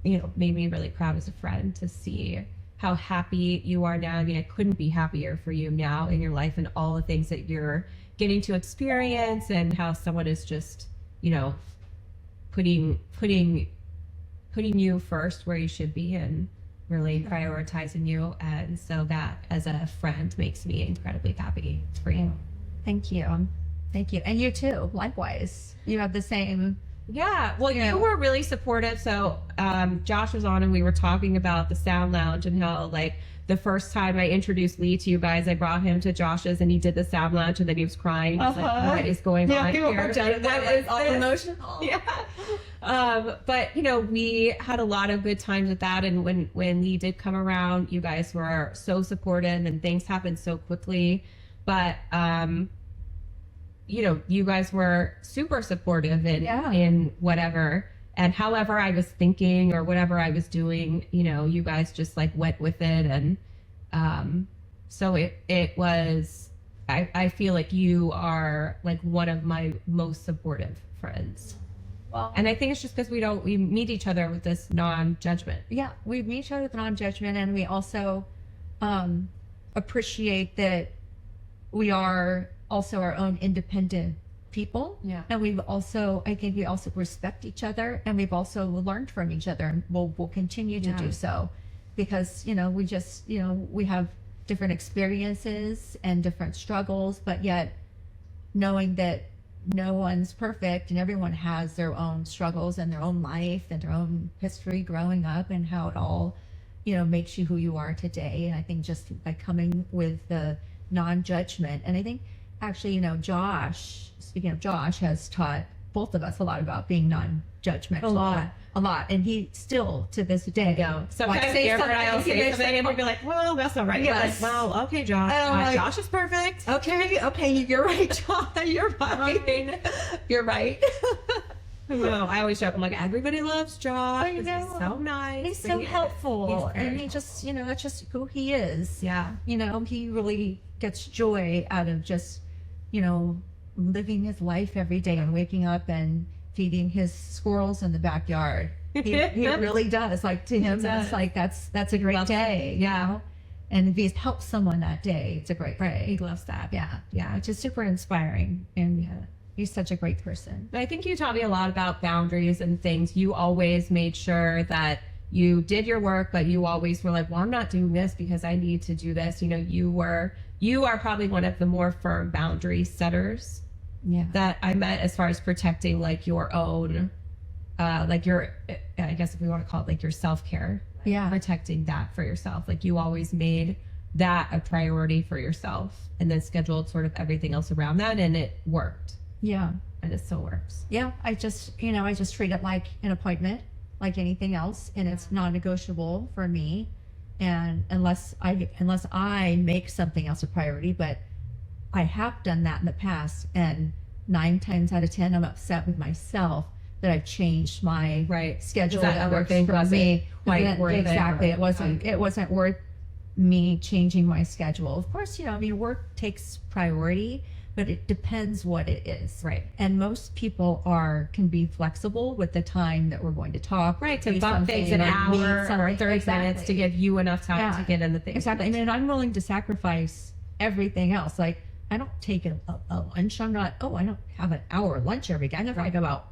you know, made me really proud as a friend to see how happy you are now. I mean, I couldn't be happier for you now in your life and all the things that you're getting to experience, and how someone is just, you know, putting you first where you should be and really prioritizing you. And so that as a friend makes me incredibly happy for you. Thank you. Thank you. And you too, likewise. You have the same. Yeah, well, Yeah. you were really supportive. So Josh was on, and we were talking about the Sound Lounge and how, like, the first time I introduced Lee to you guys, I brought him to Josh's, and he did the Sound Lounge, and then he was crying. He was like, what is going on here? That was all emotional. Yeah. But you know, we had a lot of good times with that, and when Lee did come around, you guys were so supportive, and things happened so quickly. But you know, you guys were super supportive in whatever and however I was thinking or whatever I was doing, you know, you guys just like went with it. And so it was, I feel like you are like one of my most supportive friends. Well, And I think it's just because we meet each other with this non-judgment. yeah, we meet each other with non-judgment, and we also appreciate that we are also our own independent people. Yeah. And I think we also respect each other, and we've also learned from each other, and we'll continue to do so, because, you know, we have different experiences and different struggles, but yet knowing that no one's perfect and everyone has their own struggles and their own life and their own history growing up, and how it all, you know, makes you who you are today. And I think just by coming with the non-judgment, and I think actually, you know, speaking of Josh, has taught both of us a lot about being non-judgmental. A lot. And he still, to this day, Sometimes I'll say something and he'll be like, well, that's not right. Yes. Like, well, okay, Josh. like, Josh is perfect. Okay, you're right, John. You're right. You're right. No, I always joke. I'm like, everybody loves Josh. I know. He's so nice. He's so helpful. he's very And he just, you know, that's just who he is. Yeah. You know, he really gets joy out of just, you know, living his life every day and waking up and feeding his squirrels in the backyard. He really does. Like to him, that's like that's a great day. Yeah. You know? And if he's helped someone that day, it's a great day. He loves that. Yeah, it's just super inspiring. And he's such a great person. I think you taught me a lot about boundaries and things. You always made sure that you did your work, but you always were like, well, I'm not doing this because I need to do this. You know, you are probably one of the more firm boundary setters Yeah. that I met as far as protecting like your own, like your, I guess if we want to call it like your self-care, Yeah. protecting that for yourself. Like you always made that a priority for yourself and then scheduled sort of everything else around that. And it worked. Yeah. And it still works. Yeah. I just treat it like an appointment, like anything else. And it's non-negotiable for me. And unless I make something else a priority, but I have done that in the past, and 9 times out of 10, I'm upset with myself that I've changed my schedule That that other works thing for wasn't me. quite worth it. Exactly. Right. It wasn't worth me changing my schedule. Of course, I mean, work takes priority, but it depends what it is. Right. And most people can be flexible with the time that we're going to talk. Right, to do bump things something an or meet hour or something. 30 minutes to Exactly. give you enough time Yeah. to get in the things. Exactly. I mean, I'm willing to sacrifice everything else. Like, I don't take a lunch. I don't have an hour lunch every day. I never have about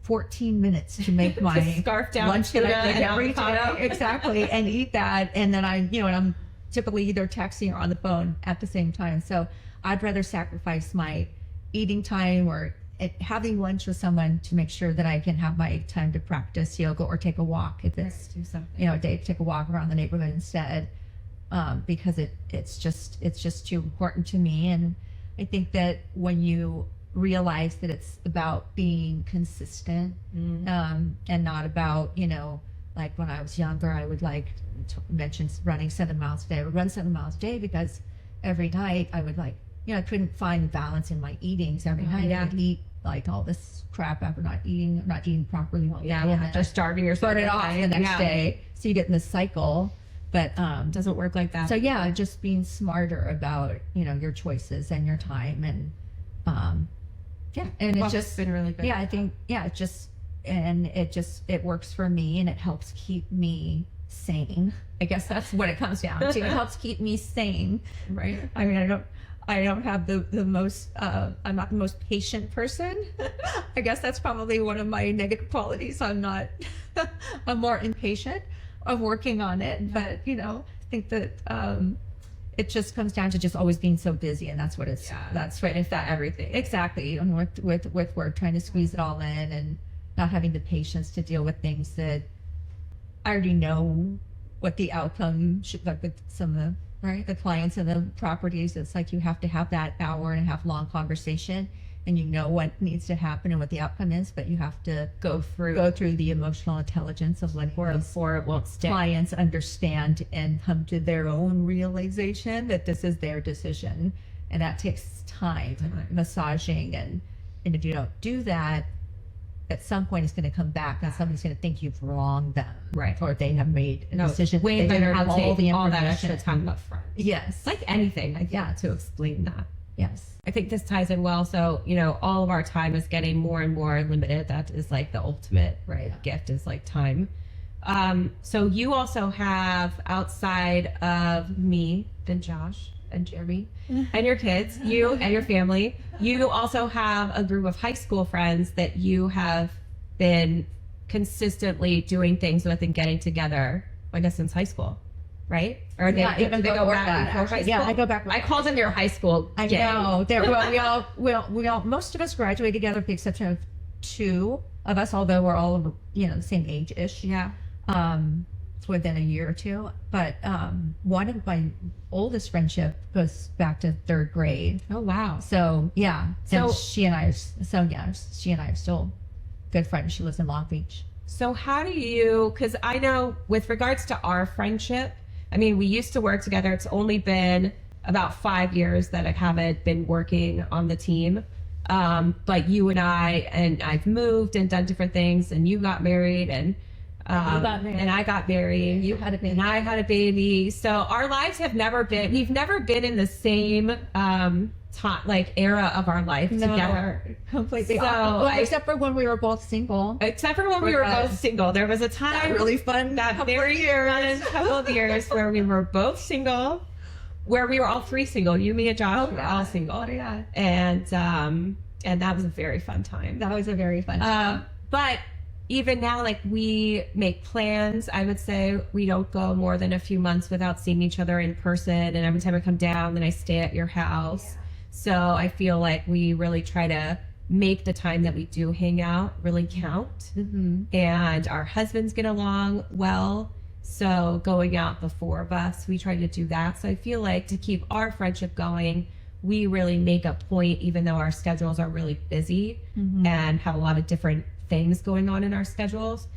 14 minutes to make my Scarf down lunch that tuna I make and every avocado. day. Exactly. And eat that. And then and I'm typically either texting or on the phone at the same time. So I'd rather sacrifice my eating time or having lunch with someone to make sure that I can have my time to practice yoga or take a walk if it's Do something. a day to take a walk around the neighborhood instead, because it's just too important to me. And I think that when you realize that it's about being consistent, and not about, like when I was younger, I would mention running 7 miles a day. I would run 7 miles a day because every night I would I couldn't find balance in my eatings every night. Yeah. I would eat like all this crap after not eating properly all day. Yeah, And then just starving yourself. burn it off the next day. So you get in this cycle. But Doesn't work like that. so yeah, just being smarter about your choices and your time, and and Well, it's it's just been really good. I think it works for me, and it helps keep me sane. I guess that's what it comes down to. It helps keep me sane. Right. I mean, I don't have the most, I'm not the most patient person. I guess that's probably one of my negative qualities. I'm more impatient. I'm working on it, but I think that it just comes down to just always being so busy, and that's what it's. Yeah. That's right. If that everything exactly, and with work, trying to squeeze it all in, and not having the patience to deal with things that I already know what the outcome should, like with some of the clients and the properties. It's like you have to have that hour and a half long conversation, and what needs to happen and what the outcome is, but you have to go through the emotional intelligence of Before it won't stick. clients understand and come to their own realization that this is their decision, and that takes time, massaging, and if you don't do that, at some point it's going to come back and somebody's going to think you've wronged them, Right. or they have made a decision. Way They better have to take all that information. extra time up front. Yes. It's like anything, to explain that. Yes. I think this ties in well. So, all of our time is getting more and more limited. That is like the ultimate gift is like time. So you also have, outside of me and Josh and Jeremy and your kids, you and your family, you also have a group of high school friends that you have been consistently doing things with and getting together, I guess, since high school. Right? Or they, Yeah, even they go before back that, before high actually. school? Yeah, I go back. I call them your high school I gang. know. We all, most of us graduated together, with the exception of 2 of us, although we're all, the same age-ish. Yeah. It's within a year or 2. But one of my oldest friendship goes back to 3rd grade. Oh, wow. So yeah. So- And she and I are still good friends. She lives in Long Beach. So how do you, because I know with regards to our friendship, I mean, we used to work together. It's only been about 5 years that I haven't been working on the team. But you and I've moved and done different things, and you got married, and got married. and I got married. You had a baby. And I had a baby. So our lives have never been, we've never been in the same era of our life together. Completely. So Well, except for when we were both single. Except for when we were both single. There was a time Really fun. that very fun couple of years where we were both single, where we were all three single. You, me, and Josh were all single. Yeah. And that was a very fun time. That was a very fun time. But even now, like, we make plans. I would say we don't go more than a few months without seeing each other in person. And every time I come down, then I stay at your house. Yeah. So I feel like we really try to make the time that we do hang out really count. Mm-hmm. And our husbands get along well. So going out, the four of us, we try to do that. So I feel like to keep our friendship going, we really make a point, even though our schedules are really busy and have a lot of different things going on in our schedules.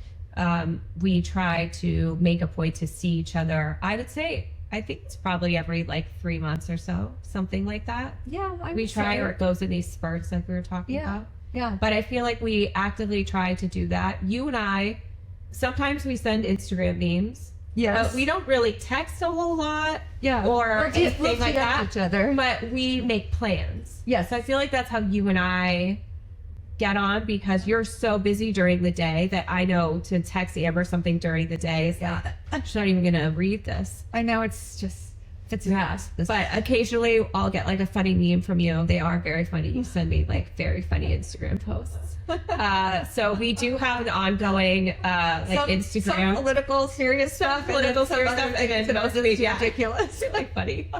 We try to make a point to see each other. I would say, I think it's probably every like 3 months or so, something like that. Yeah, We try, or it goes in these spurts like we were talking about. Yeah. But I feel like we actively try to do that. You and I, sometimes we send Instagram memes. Yes. But we don't really text a whole lot. Yeah. Or anything like that. Each other. But we make plans. Yes. So I feel like that's how you and I get on, because you're so busy during the day that I know to text Amber something during the day is like, she's not even going to read this. I know, it's just, it's fast. But occasionally I'll get like a funny meme from you. They are very funny. You send me like very funny Instagram posts. So we do have an ongoing Instagram. Some political serious stuff. Political serious stuff. And then mostly ridiculous. Like funny.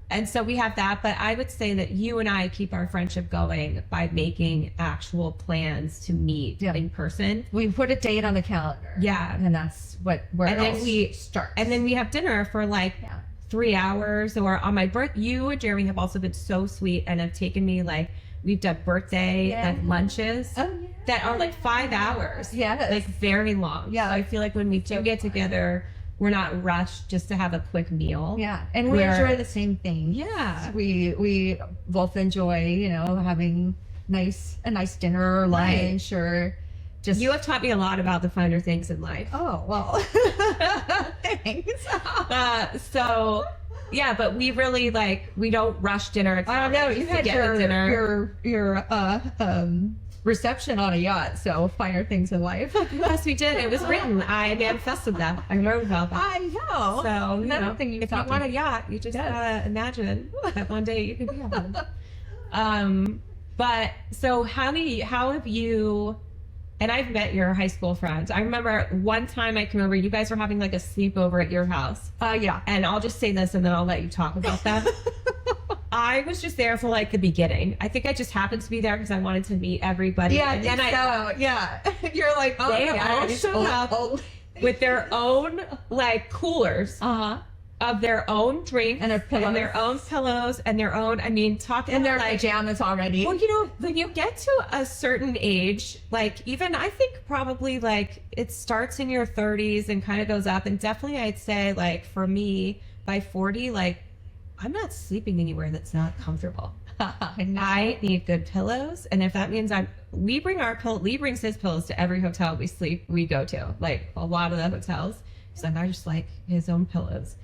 And so we have that, but I would say that you and I keep our friendship going by making actual plans to meet in person. We put a date on the calendar. Yeah. And that's where then we start. And then we have dinner for like 3 hours, or on my birthday. You and Jeremy have also been so sweet and have taken me, like, we've done birthday and lunches that are like 5 hours. Yeah. Like very long. Yeah. So I feel like when we do get together, we're not rushed just to have a quick meal. Yeah, and we enjoy the same thing. Yeah, we both enjoy, having a nice dinner or lunch or just. You have taught me a lot about the finer things in life. Oh well, thanks. So yeah, but we really we don't rush dinner. I don't know. You had your reception on a yacht, so finer things in life. Yes, we did. It was written. I manifested that. I wrote about that. I know. So if you want a yacht, you just gotta imagine that one day you can be on one. But so how have you? And I've met your high school friends. I remember one time I came over. You guys were having like a sleepover at your house. Yeah. And I'll just say this, and then I'll let you talk about that. I was just there for like the beginning. I think I just happened to be there because I wanted to meet everybody. Yeah, and then you're like, they all showed up with their own like coolers of their own drinks and their own pillows and their own. I mean, talking and their like, pajamas already. Well, when you get to a certain age, like even I think probably like it starts in your 30s and kind of goes up, and definitely I'd say like for me by 40, like. I'm not sleeping anywhere that's not comfortable. I need good pillows, and if that means Lee brings his pillows to every hotel we go to, like a lot of the hotels. He's like, I just like his own pillows.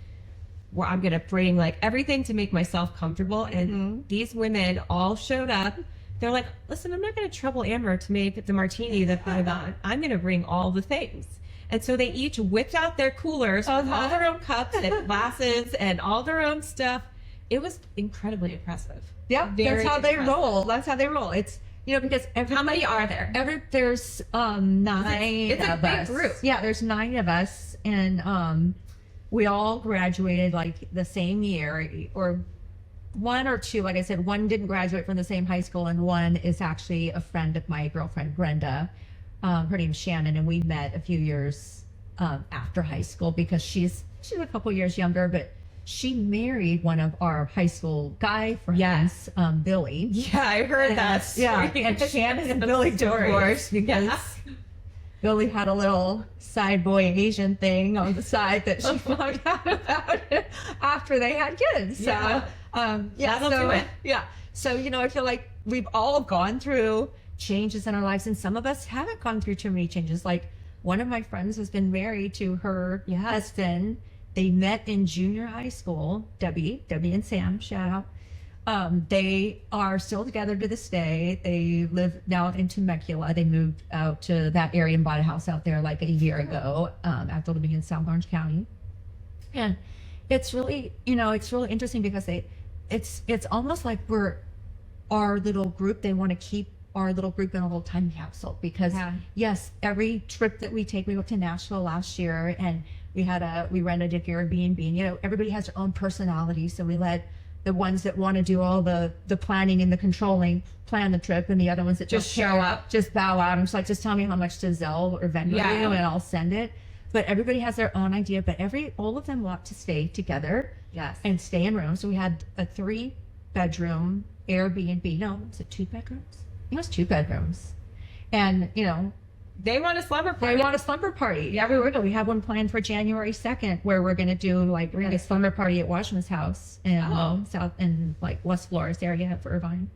Where I'm gonna bring like everything to make myself comfortable, and these women all showed up. They're like, listen, I'm not gonna trouble Amber to make the martini that I want. I'm gonna bring all the things. And so they each whipped out their coolers with all their own cups and glasses and all their own stuff. It was incredibly impressive. Yeah, that's how they roll. That's how they roll. It's, because how many are there? There's 9 it's of a big us. Group. Yeah, there's 9 of us, and we all graduated like the same year, or 1 or 2. Like I said, 1 didn't graduate from the same high school, and 1 is actually a friend of my girlfriend Brenda. Her name's Shannon, and we met a few years after high school because she's a couple years younger, but she married one of our high school guy friends, Billy. Yeah, I heard that. Yeah, and Shannon and Billy divorced because Billy had a little side boy Asian thing on the side that she found out about after they had kids. So, that'll do it. Yeah. So, I feel like we've all gone through changes in our lives, and some of us haven't gone through too many changes. Like one of my friends has been married to her husband they met in junior high school. Debbie and Sam, shout out. They are still together to this day. They live now in Temecula. They moved out to that area and bought a house out there like a year ago, after living in South Orange County. And it's really, it's really interesting because it's almost like we're our little group. They want to keep our little group in a little time capsule because yes, every trip that we take, we went to Nashville last year and we rented an Airbnb. Everybody has their own personality. So we let the ones that want to do all the planning and the controlling plan the trip, and the other ones that Just show up. just bow out. I'm just like, just tell me how much to Zelle or Venmo you, and I'll send it. But everybody has their own idea. But all of them want to stay together, and stay in rooms. So we had a 3-bedroom Airbnb. No, was it 2 bedrooms? It was 2 bedrooms, and They want a slumber party. they want a slumber party. Yeah, we have one planned for January 2nd where we're going to do we're going to slumber party at Washman's house in South in West Flores area of Irvine,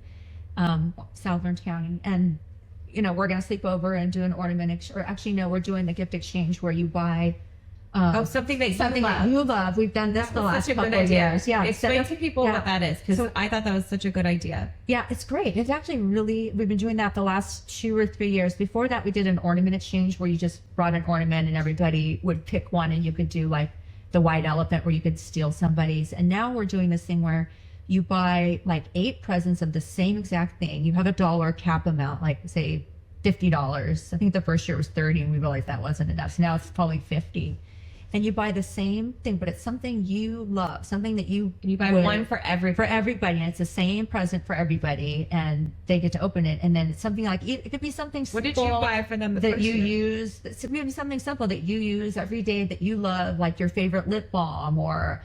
South Orange County, and we're going to sleep over and do an ornament or actually no, we're doing the gift exchange where you buy something that you love. We've done this the last couple of years. Yeah, explain to people what that is because I thought that was such a good idea. Yeah, it's great. It's actually we've been doing that the last 2 or 3 years. Before that, we did an ornament exchange where you just brought an ornament and everybody would pick one and you could do like the white elephant where you could steal somebody's. And now we're doing this thing where you buy like 8 presents of the same exact thing. You have a dollar cap amount, like say $50. I think the first year was 30 and we realized that wasn't enough. So now it's probably 50. And you buy the same thing, but it's something you love, something that you buy one for everybody, and it's the same present for everybody, and they get to open it. And then it's something like it could be something simple. What did you buy for them that you use? It could be something simple that you use every day that you love, like your favorite lip balm or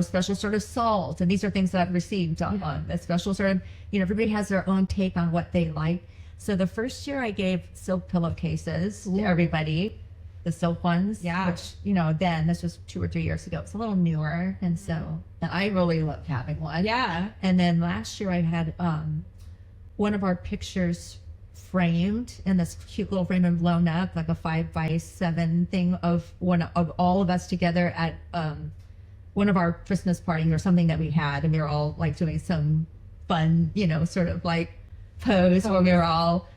special sort of salt. And these are things that I've received on a special sort of. Everybody has their own take on what they like. So the first year I gave silk pillowcases to everybody. The silk ones, which then this was 2 or 3 years ago. It's a little newer, and so I really loved having one. Yeah. And then last year I had one of our pictures framed in this cute little frame and blown up, like a 5x7 thing of one of all of us together at one of our Christmas parties or something that we had, and we were all like doing some fun, sort of like pose where we were all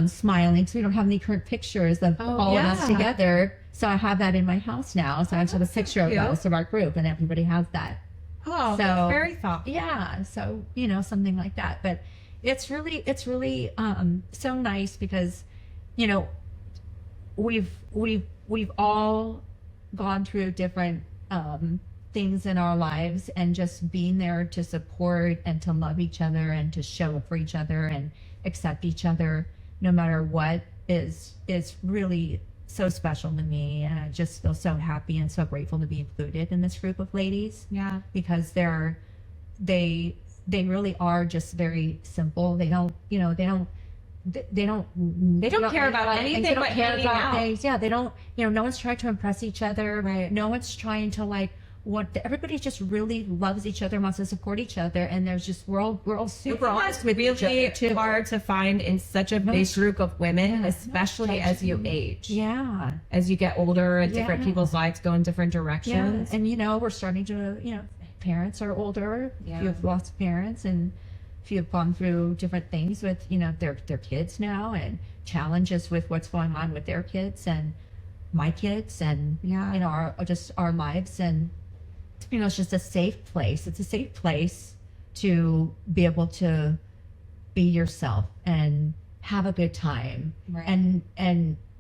smiling, so we don't have any current pictures of all of us together. So I have that in my house now. So I have a picture of us of our group, and everybody has that. Oh, so that's very thoughtful. Yeah, so something like that. But it's really so nice because we've all gone through different things in our lives, and just being there to support and to love each other and to show up for each other and accept each other no matter what is really so special to me. And I just feel so happy and so grateful to be included in this group of ladies. Yeah, because they really are just very simple. They don't care about anything but hanging out. Things. Yeah, they don't. No one's trying to impress each other. Right. No one's trying to everybody just really loves each other, wants to support each other, and there's just we're all super honest with each other. It's really hard to find in such a big group of women, especially as you age. Yeah, as you get older, and different people's lives go in different directions. Yeah. And we're starting to parents are older. Yeah. You have lots of parents, and if you've gone through different things with their kids now, and challenges with what's going on with their kids and my kids, and our lives, and it's just a safe place. It's a safe place to be able to be yourself and have a good time, and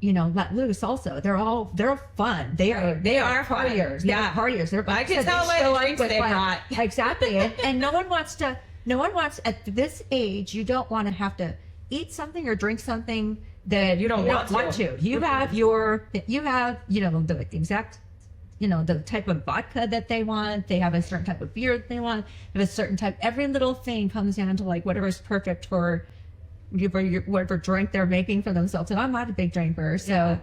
let loose. Also, they're fun. They are partiers. Yeah, partiers. I can tell by the drinks they brought. Exactly, and no one wants at this age. You don't want to have to eat something or drink something that you don't want to. You have the exact. The type of vodka that they want. They have a certain type of beer that they want. They have a certain type. Every little thing comes down to whatever's perfect for whatever drink they're making for themselves. And I'm not a big drinker, so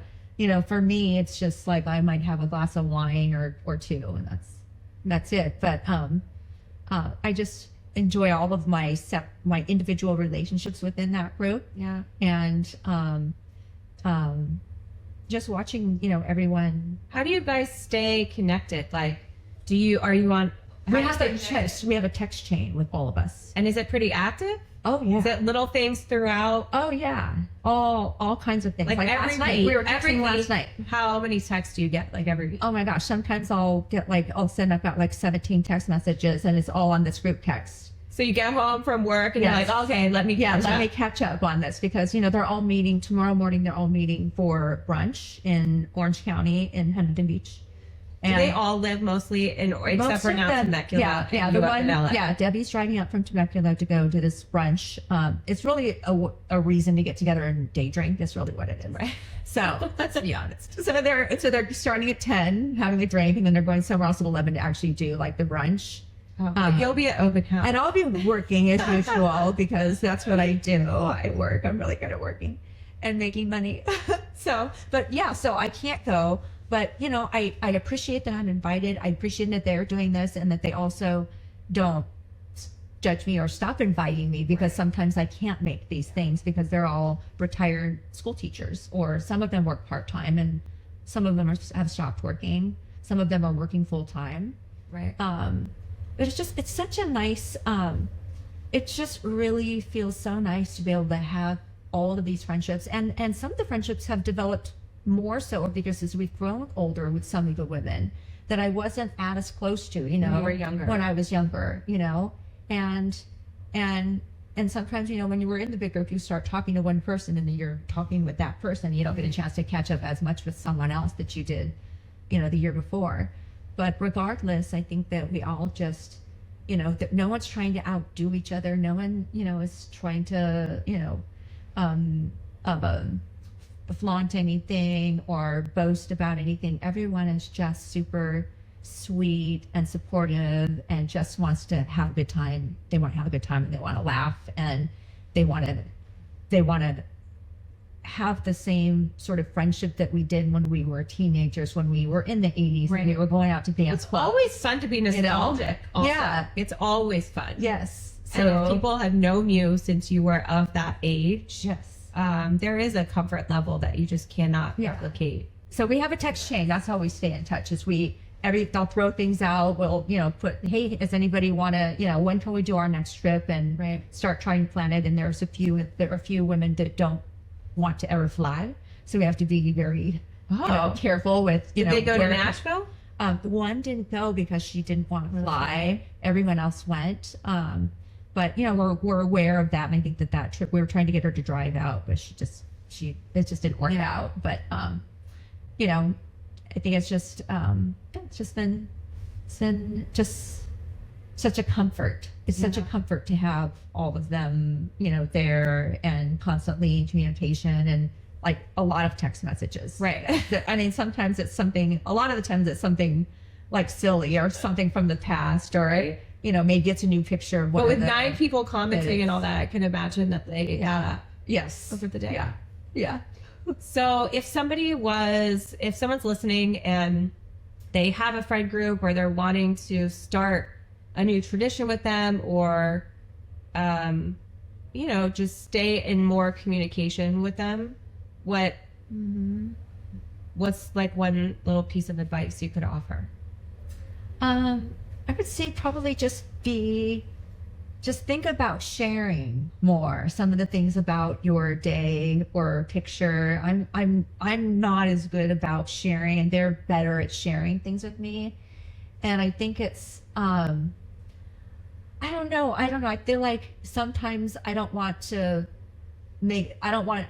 for me, it's just like I might have a glass of wine or two, and that's it. But I just enjoy all of my individual relationships within that group. Yeah, and just watching, everyone. How do you guys stay connected? Like, Are you on? We have a text chain with all of us. And is it pretty active? Oh yeah. Is it little things throughout? Oh yeah. All kinds of things. Like every last night, week, we were every texting week. last night. How many texts do you get like every week? Oh my gosh. Sometimes I'll send I've got like 17 text messages and it's all on this group text. So you get home from work and Yes. you're like, okay, let me catch up on this because they're all meeting tomorrow morning. They're all meeting for brunch in Orange County in Huntington Beach. Do they all live mostly except for now Temecula? Yeah, the one. Yeah, Debbie's driving up from Temecula to go to this brunch. It's really a reason to get together and day drink. That's really what it is. Right. So let's be honest. So they're starting at 10, having a drink, and then they're going somewhere else at 11 to actually do like the brunch. You'll be at open house. And I'll be working as usual because that's what I do. I work. I'm really good at working and making money. So I can't go. But, I appreciate that I'm invited. I appreciate that they're doing this and that they also don't judge me or stop inviting me because sometimes I can't make these things because they're all retired school teachers or some of them work part-time and some of them have stopped working. Some of them are working full-time. Right. But it's such a nice, it just really feels so nice to be able to have all of these friendships. And some of the friendships have developed more so because as we've grown older with some of the women that I wasn't as close to, When you were younger. when I was younger, and sometimes, when you were in the big group, you start talking to one person and then you're talking with that person. You don't get a chance to catch up as much with someone else that you did, the year before. But regardless, I think that we all just, that no one's trying to outdo each other. No one, is trying to, flaunt anything or boast about anything. Everyone is just super sweet and supportive and just wants to have a good time. They want to have a good time and they want to laugh and they want to have the same sort of friendship that we did when we were teenagers, when we were in the 80s, Right. and we were going out to dance It's clubs. always fun to be nostalgic. Also. Yeah. It's always fun. Yes. And if people have known you since you were of that age, Yes. there is a comfort level that you just cannot Yeah. replicate. So we have a text chain. That's how we stay in touch. They'll throw things out. We'll, put, hey, does anybody want to, when can we do our next trip and Right. start trying to plan it? And there are a few women that don't want to ever fly. So we have to be very careful with, Did they go to where- Nashville? One didn't go because she didn't want to fly. Everyone else went. But we're aware of that, and I think that trip we were trying to get her to drive out, but it just didn't work out. But I think it's just been just such a comfort. It's such a comfort to have all of them, there and constantly in communication and like a lot of text messages. Right. I mean, sometimes a lot of the times it's something like silly or something from the past or, maybe it's a new picture. Of But with 9 people commenting and all that, I can imagine that they, Yes. over the day. Yeah. Yeah. So if someone's listening and they have a friend group or they're wanting to start a new tradition with them or, just stay in more communication with them, what's like one little piece of advice you could offer? I would say probably just think about sharing more some of the things about your day or picture. I'm not as good about sharing and they're better at sharing things with me. And I think it's I don't know. I feel like sometimes I don't want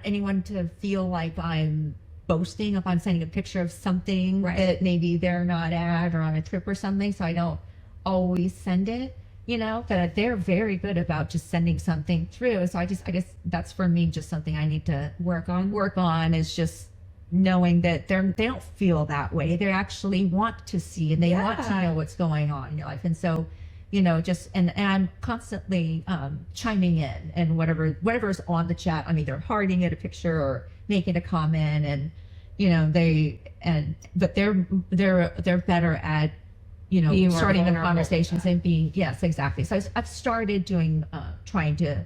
anyone to feel like I'm boasting if I'm sending a picture of something that maybe they're not at or on a trip or something. So I don't always send it, but they're very good about just sending something through. So I guess that's for me just something I need to work on is just knowing that they don't feel that way. They actually want to see and they want to know what's going on in your life. And so, and I'm constantly chiming in and whatever's on the chat, I'm either hearting it a picture or making a comment and, but they're better at, starting the conversations and being, yes, exactly. So I've started doing, trying to,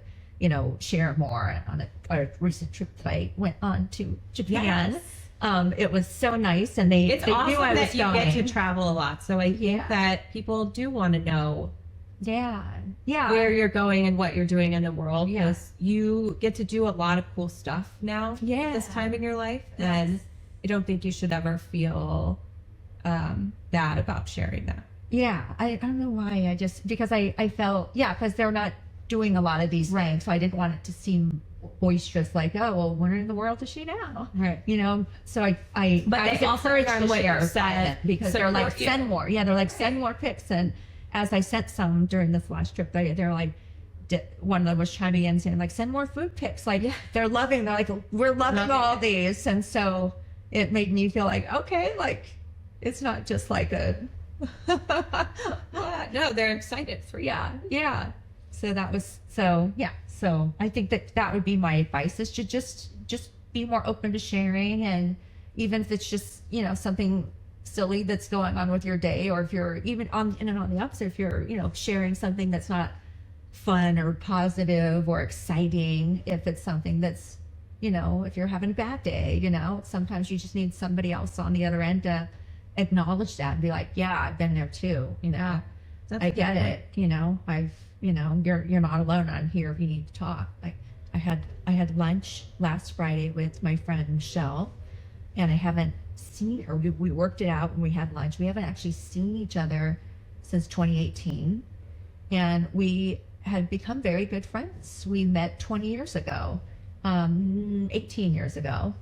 share more on a recent trip that I went on to Japan. It was so nice, and they It's knew awesome I was that you going. get to travel a lot. So I think Yeah. that people do want to know Yeah, yeah, where you're going and what you're doing in the world. Yeah. Because you get to do a lot of cool stuff now Yeah. this time in your life. And I don't think you should ever feel bad about sharing that. yeah. I don't know why. I just because I felt because they're not doing a lot of these things, so I didn't want it to seem boisterous. Like, oh well, where in the world is she now? Right. You know. So I But I they was also encouraged learn to what share you said because they're like support you. send more. Yeah, they're like send more pics. And as I sent some during this last trip, they're like. One of them was chiming in saying like send more food pics, like they're loving, they're like we're loving all these. And so it made me feel like okay, like it's not just like a No, they're excited for you. yeah. So that was so I think that would be my advice, is to just be more open to sharing. And even if it's just something silly that's going on with your day, or if you're even on the opposite, if you're sharing something that's not fun or positive or exciting, if it's something that's if you're having a bad day, sometimes you just need somebody else on the other end to acknowledge that and be like, yeah, I've been there too, That's I get it, I've you're not alone, I'm here if you need to talk. Like I had lunch last Friday with my friend Michelle, and I haven't seen her. We worked it out and we had lunch. We haven't actually seen each other since 2018, and we had become very good friends. We met 20 years ago, 18 years ago,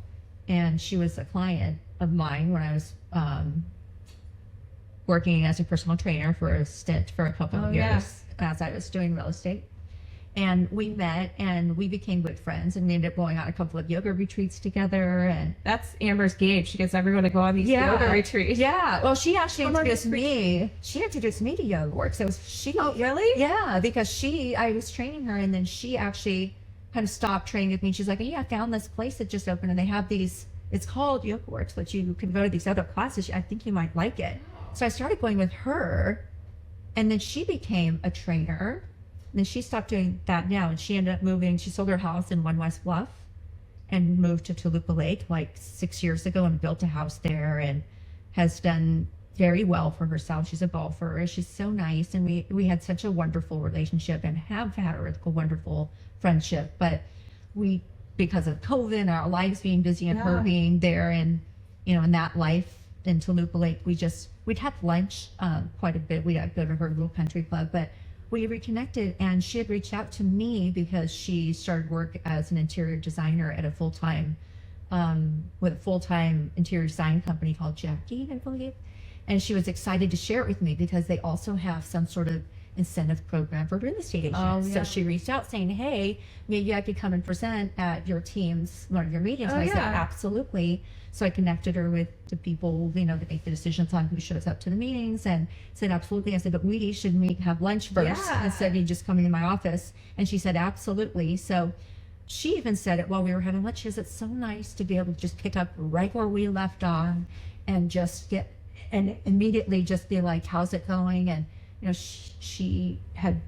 and she was a client of mine when I was working as a personal trainer for a stint for a couple of years as I was doing real estate. And we met and we became good friends, and we ended up going on a couple of yoga retreats together. And That's Amber's game. She gets everyone to go on these yoga retreats. yeah. Well, she actually introduced me. She introduced me to yoga work. So it was she. Oh, really? Yeah, because I was training her, and then she actually kind of stopped training with me. She's like, "Yeah, I found this place that just opened, and they have these. It's called Yoga Works, but you can go to these other classes. I think you might like it." So I started going with her, and then she became a trainer. And then she stopped doing that now, and she ended up moving. She sold her house in One West Bluff and moved to Toluca Lake like 6 years ago and built a house there, and has done very well for herself. She's a golfer. She's so nice, and we had such a wonderful relationship and have had a wonderful friendship. But we, because of COVID and our lives being busy and her being there, and in that life in Toluca Lake, we'd have lunch quite a bit. We'd go to her little country club, but we reconnected, and she had reached out to me because she started work as an interior designer at a full-time interior design company called Jackie, I believe. And she was excited to share it with me because they also have some sort of incentive program for real estate agents. Oh, yeah. So she reached out saying, hey, maybe I could come and present at your team's, one of your meetings. And I said, absolutely. So I connected her with the people, that make the decisions on who shows up to the meetings, and said, absolutely. I said, but we should have lunch first instead of you just coming in my office. And she said, absolutely. So she even said it while we were having lunch. She said, it's so nice to be able to just pick up right where we left off and just immediately just be like, how's it going? And, she had,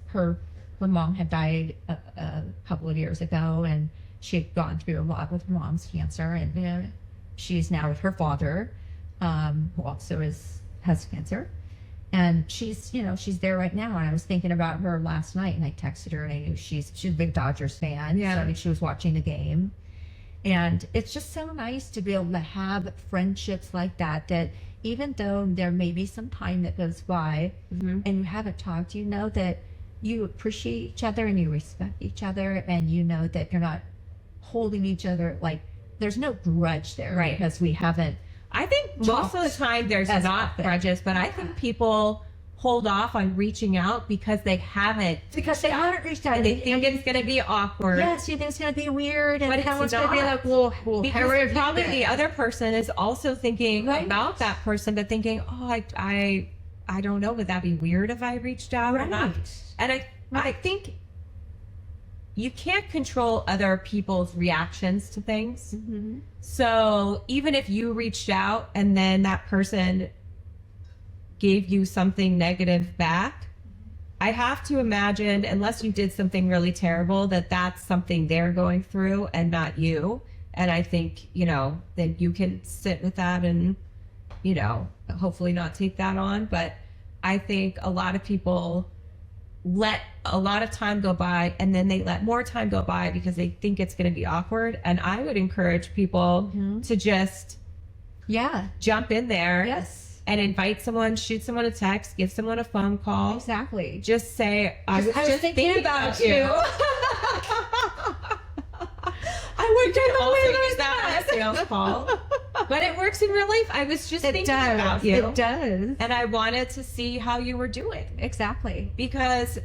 her mom had died a couple of years ago, and she had gone through a lot with her mom's cancer, and she's now with her father, who also has cancer, and she's there right now. And I was thinking about her last night, and I texted her, and I knew she's a big Dodgers fan, so she was watching the game, and it's just so nice to be able to have friendships like that even though there may be some time that goes by and you haven't talked, that you appreciate each other and you respect each other, and that you're not holding each other, like there's no grudge there, right? Because we haven't. I think most of the time there's not grudges, but I think people hold off on reaching out because they haven't reached out. And they think it's going to be awkward. Yes, you think it's going to be weird, and but it's going to be like, well, because probably the other person is also thinking about that person, but thinking, oh, I don't know, would that be weird if I reached out or not? And I think you can't control other people's reactions to things. Mm-hmm. So even if you reached out and then that person gave you something negative back, I have to imagine, unless you did something really terrible, that that's something they're going through and not you. And I think, you know, then you can sit with that and, you know, hopefully not take that on. But I think a lot of people let a lot of time go by, and then they let more time go by because they think it's going to be awkward. And I would encourage people to just Yeah. jump in there Yes. and invite someone, shoot someone a text, give someone a phone call. Exactly. Just say, I was I was just thinking about you. I would also use that on a sales call, but it works in real life. I was just It thinking does. about you, It does. and I wanted to see how you were doing Exactly. because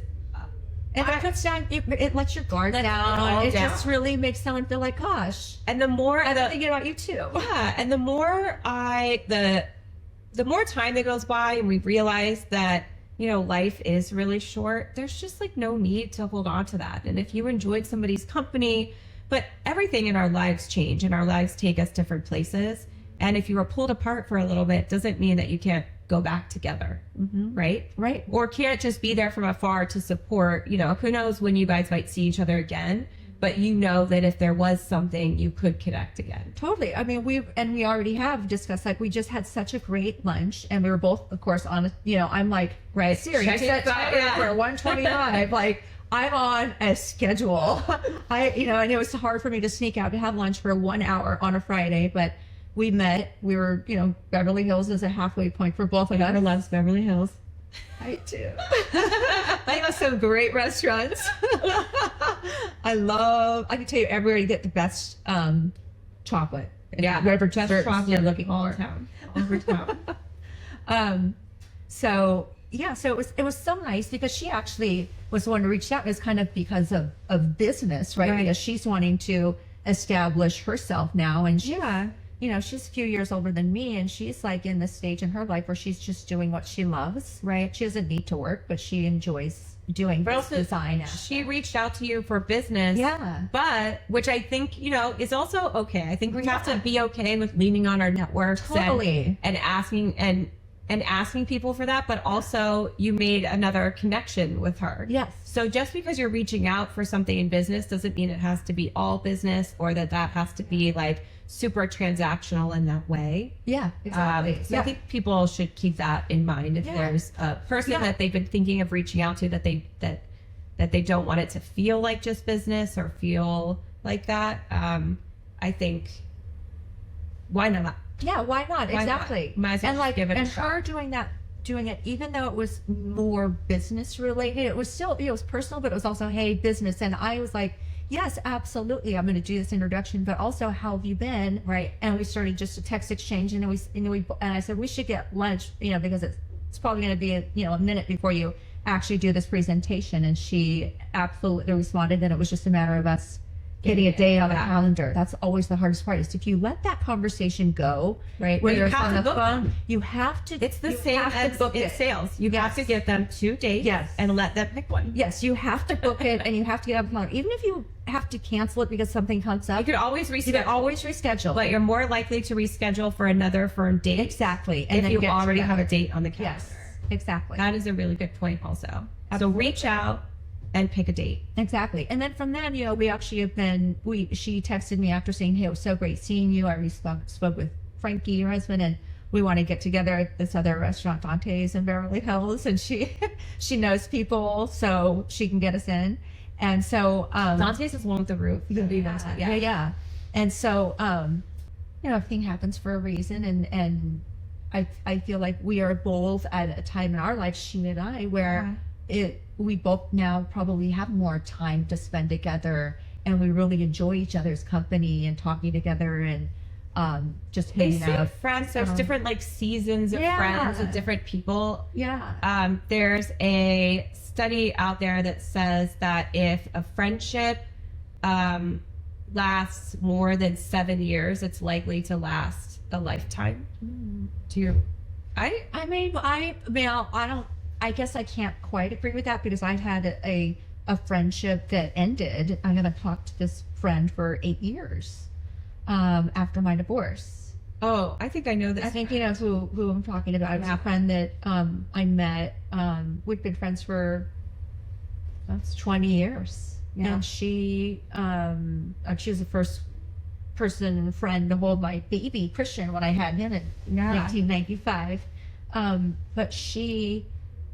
And it puts down, it lets your guard Lets it down. all It down. just really makes someone feel like, gosh, and the more I'm the thinking about you too. yeah, and the more the more time that goes by, and we realize that, you know, life is really short. There's just like no need to hold on to that. And if you enjoyed somebody's company, but everything in our lives change and our lives take us different places. And if you were pulled apart for a little bit, doesn't mean that you can't go back together, right? Right. Or can't just be there from afar to support. You know, who knows when you guys might see each other again, but you know that if there was something, you could connect again. Totally. I mean, we already have discussed, like, we just had such a great lunch, and we were both, of course, on, you know, I'm like, Right. Siri, Checking set it out, timer yeah. for 125. Like, I'm on a schedule. You know, and it was hard for me to sneak out to have lunch for 1 hour on a Friday, but we met. We were, you know, Beverly Hills is a halfway point for both of us. loves Beverly Hills. I do. I have some great restaurants. I can tell you everywhere you get the best chocolate. Yeah, Whatever best desserts chocolate you're looking all for. town. All over town. So yeah, so it was so nice because she actually was the one to reach out. It was kind of because of business, right? Right. Because she's wanting to establish herself now, and she, Yeah. you know, she's a few years older than me, and she's like in this stage in her life where she's just doing what she loves. Right. She doesn't need to work, but she enjoys doing But this also, design. she reached out to you for business. Yeah. But, which I think, you know, is also okay. I think we have to be okay with leaning on our networks Totally. and asking people for that. But also, you made another connection with her. Yes. So just because you're reaching out for something in business doesn't mean it has to be all business, or that has to be like super transactional in that way. Yeah. Exactly. So I think people should keep that in mind if Yeah. there's a person Yeah. that they've been thinking of reaching out to that they don't want it to feel like just business or feel like that. I think why not? Yeah, why not? Why not? Exactly. Might as well And just like, give it a and shot. her doing it, even though it was more business related, it was still, it was personal, but it was also, hey, business. And I was like, yes, absolutely, I'm going to do this introduction, but also, how have you been? Right. And we started just a text exchange, and then and I said we should get lunch, you know, because it's probably going to be a minute before you actually do this presentation. And she absolutely responded, and it was just a matter of us getting a day on the calendar. That's always the hardest part, is if you let that conversation go, Right. whether You it's have on to the book phone, you have to. It's the you same have to as book in it. sales. You have to give them 2 dates Yes. and let them pick one. Yes, you have to book it, and you have to get on the phone. Even if you have to cancel it because something comes up, You could always you can reschedule, always reschedule. but you're more likely to reschedule for another firm date Exactly. if then you get to already that. have a date on the calendar. Yes, exactly. That is a really good point also. So Absolutely. reach out and pick a date. Exactly. And then from then, you know, we actually have been, she texted me after saying, hey, it was so great seeing you. I spoke with Frankie, your husband, and we want to get together at this other restaurant, Dante's in Beverly Hills. And she knows people, so she can get us in. And so, Dante's is one with the roof. yeah. And so, you know, everything happens for a reason. And I feel like we are both at a time in our life, she and I, where we both now probably have more time to spend together, and we really enjoy each other's company and talking together, and just hanging out. Friends. There's different like seasons of Yeah. friends with different people. Yeah. There's a study out there that says that if a friendship lasts more than 7 years, it's likely to last a lifetime. Do you? I guess I can't quite agree with that, because I had a friendship that ended. I haven't talked to this friend for 8 years after my divorce. Oh, I think I know this. I think you know who I'm talking about. It was a friend that I met. We'd been friends for 20 years. Yeah. And she was the person friend to hold my baby Christian when I had him in 1995. But she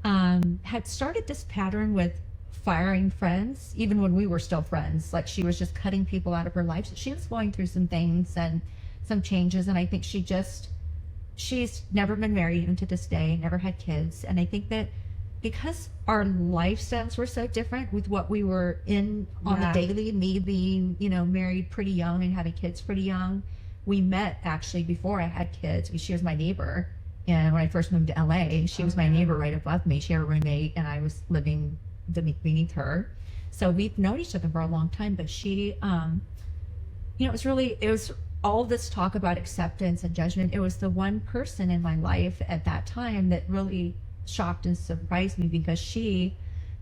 had started this pattern with firing friends, even when we were still friends. Like, she was just cutting people out of her life. So she was going through some things and some changes. And I think she's never been married even to this day, never had kids. And I think that because our lifestyles were so different with what we were in on the daily, me being, married pretty young and having kids pretty young, we met actually before I had kids. She was my neighbor. And when I first moved to LA, she was my neighbor right above me. She had a roommate and I was living beneath her. So we've known each other for a long time, but she, it was all this talk about acceptance and judgment. It was the one person in my life at that time that really shocked and surprised me, because she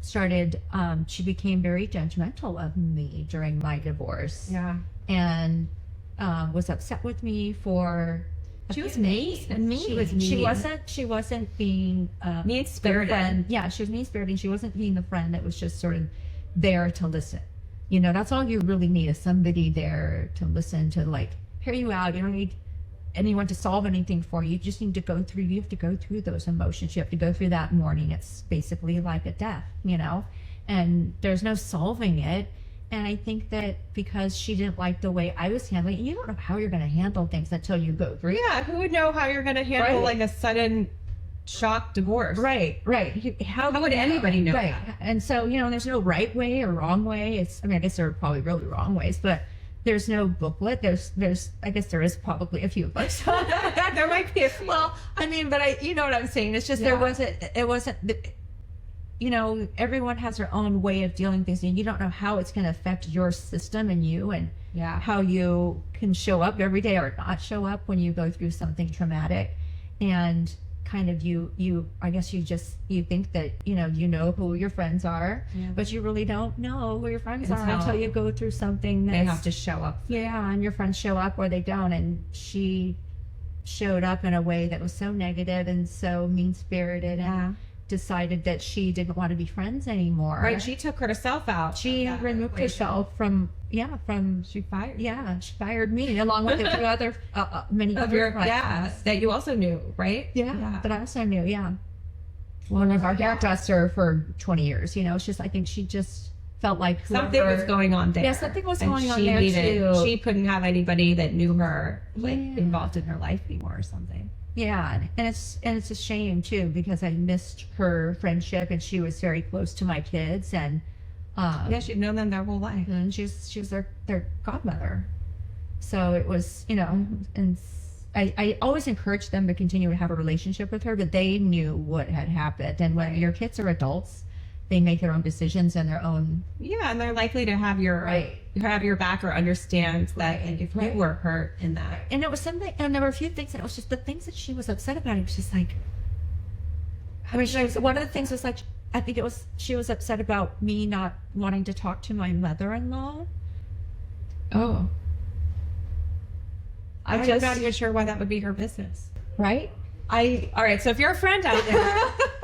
became very judgmental of me during my divorce. Yeah. And was upset with me for She was mean. She was mean. She wasn't being mean-spirited. Yeah, she was mean-spirited. She wasn't being the friend that was just sort of there to listen. That's all you really need, is somebody there to listen, to like hear you out. You don't need anyone to solve anything for you. You just need to go through. You have to go through those emotions. You have to go through that mourning. It's basically like a death, and there's no solving it. And I think that because she didn't like the way I was handling it, you don't know how you're going to handle things until you go through. Yeah, who would know how you're going to handle like a sudden shock divorce? Right. How would anybody know? Right. That? And so, there's no right way or wrong way. I guess there are probably really wrong ways, but there's no booklet. I guess there is probably a few books. There might be a few. Well, but you know what I'm saying. It's just, it wasn't, everyone has their own way of dealing with things, and you don't know how it's going to affect your system and you, and how you can show up every day or not show up when you go through something traumatic. And kind of I guess you think that, you know who your friends are, but you really don't know who your friends are until you go through something that they have to show up. Yeah, and your friends show up or they don't. And she showed up in a way that was so negative and so mean-spirited, and decided that she didn't want to be friends anymore. Right, she took herself out. She removed herself from she fired. Yeah, she fired me along with a few other many of other your friends that you also knew, right? Yeah, that I also knew. Yeah, one of our hairdresser for 20 years. It's just, I think she just felt like something was going on there. Yeah, something was going on there too. She couldn't have anybody that knew her involved in her life anymore or something. Yeah, and it's a shame too, because I missed her friendship, and she was very close to my kids, and she'd known them their whole life, and she was their godmother. So it was, and I always encouraged them to continue to have a relationship with her, but they knew what had happened. And when your kids are adults, they make their own decisions and their own. Yeah, and they're likely to have your back or understand that if you were hurt in that. And it was something, and there were a few things, and it was just the things that she was upset about. It was just like, one of the things was like, I think she was upset about me not wanting to talk to my mother-in-law. Oh. I'm not even sure why that would be her business. Right? All right, so if you're a friend out there,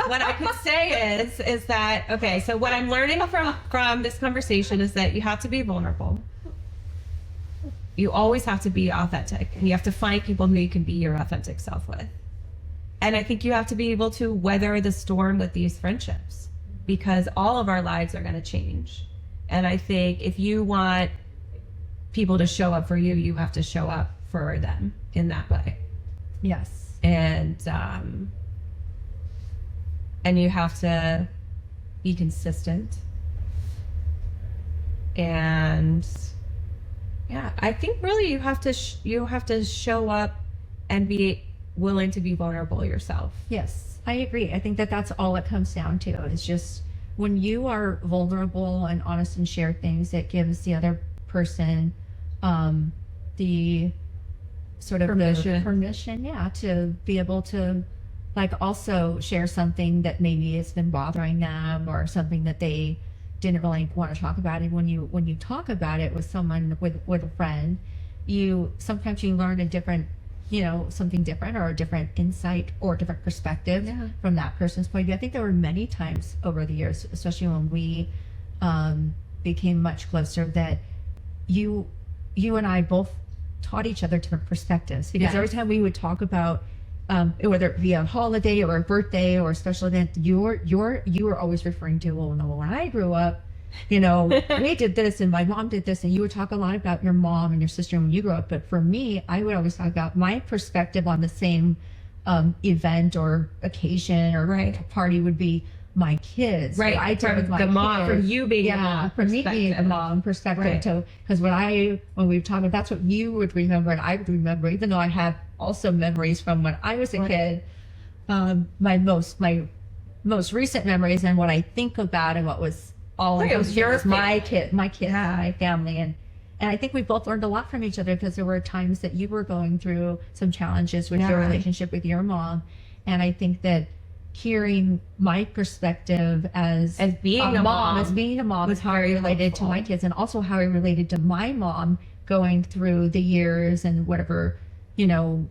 what I could say is that, okay, so what I'm learning from this conversation is that you have to be vulnerable. You always have to be authentic, and you have to find people who you can be your authentic self with. And I think you have to be able to weather the storm with these friendships, because all of our lives are going to change. And I think if you want people to show up for you, you have to show up for them in that way. Yes. And you have to be consistent. And I think really you have to show up and be willing to be vulnerable yourself. Yes, I agree. I think that's all it comes down to. It's just when you are vulnerable and honest and share things, it gives the other person the sort of permission, to be able to also share something that maybe has been bothering them, or something that they didn't really want to talk about. And when you talk about it with someone, with a friend, sometimes you learn a different, something different, or a different insight or a different perspective from that person's point of view. I think there were many times over the years, especially when we became much closer, that you and I both taught each other different perspectives, because Yes. every time we would talk about whether it be a holiday or a birthday or a special event, you were always referring to, well, no, when I grew up, we did this and my mom did this, and you would talk a lot about your mom and your sister when you grew up. But for me, I would always talk about my perspective on the same event or occasion or party would be my kids. Right. What I did From with my the mom, kids. from you being a mom from me being a perspective. mom perspective. Right. So, because when we were talking, that's what you would remember and I would remember, even though I have also memories from when I was a kid. My most recent memories and what I think about and what was all Right, of it was those your years, my kids, my family, and I think we both learned a lot from each other, because there were times that you were going through some challenges with your relationship with your mom, and I think that hearing my perspective as being a mom as being a mom, was is how I related to my kids, and also how I related to my mom going through the years and whatever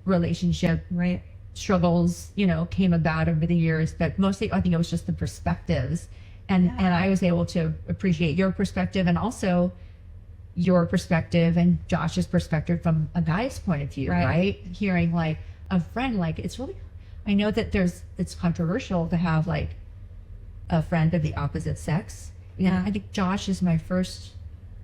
relationship Right. struggles came about over the years. But mostly I think it was just the perspectives, and I was able to appreciate your perspective and also your perspective and Josh's perspective from a guy's point of view, right? Hearing like a friend, like it's really, I know that it's controversial to have like a friend of the opposite sex. Yeah. I think Josh is my first.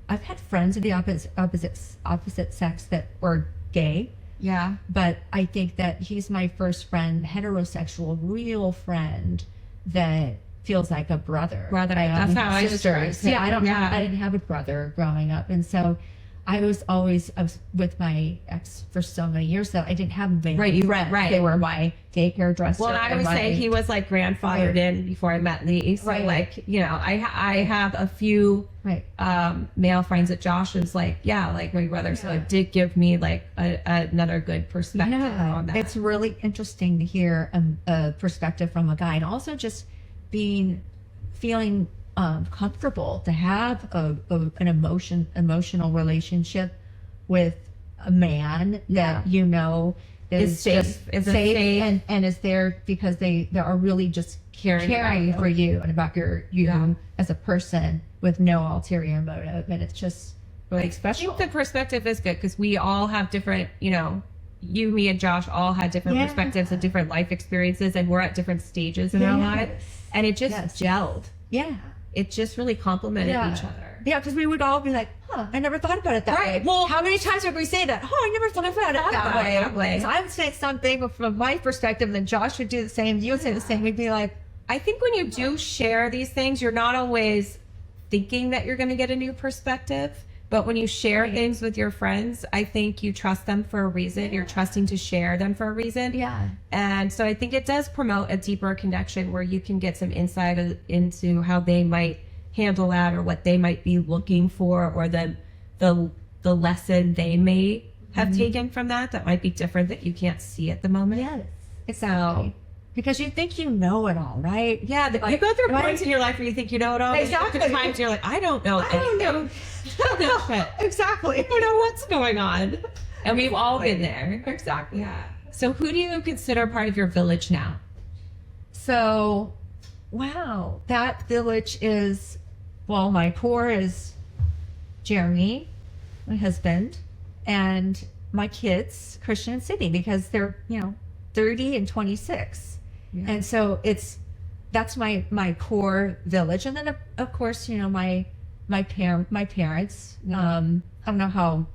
I've had friends of the opposite sex that were gay, Yeah. but I think that he's my first friend, heterosexual, real friend that feels like a brother. Brother, I that's have how I sisters. describe it. Yeah, I didn't have a brother growing up, and so I was with my ex for so many years that I didn't have many friends. They were my day hairdresser. Well, I would say he was like grandfathered in before I met Lee. So like, I have a few male friends that Josh is like my brother. So it did give me like another good perspective on that. It's really interesting to hear a perspective from a guy, and also just feeling comfortable to have an emotional relationship with a man that is safe, just safe and is there because they are really just caring for you and about you as a person with no ulterior motive, and it's just really special. I think the perspective is good because we all have different, you, me, and Josh all had different perspectives and different life experiences, and we're at different stages in our lives, and it just gelled. Yeah. It just really complemented each other. Yeah, because we would all be like, I never thought about it that way. Well, how many times would we say that? I never thought about it that way. So I would say something from my perspective, and then Josh would do the same. You would say the same. We'd be like, I think when you do share these things, you're not always thinking that you're going to get a new perspective. But when you share things with your friends, I think you trust them for a reason. You're trusting to share them for a reason. Yeah. And so I think it does promote a deeper connection where you can get some insight into how they might handle that, or what they might be looking for, or the lesson they may have taken from that might be different that you can't see at the moment. yes, exactly. Because you think you know it all, right? Yeah, you go through points in your life where you think you know it all. Exactly. And times you're like, I don't know. Exactly. I don't know what's going on. And we've all been there. Exactly. Yeah. So who do you consider part of your village now? So, wow, that village is, well, my core is Jeremy, my husband, and my kids, Christian and Sydney, because they're, 30 and 26. Yeah. And so that's my core village. And then of course, my parents, I don't know how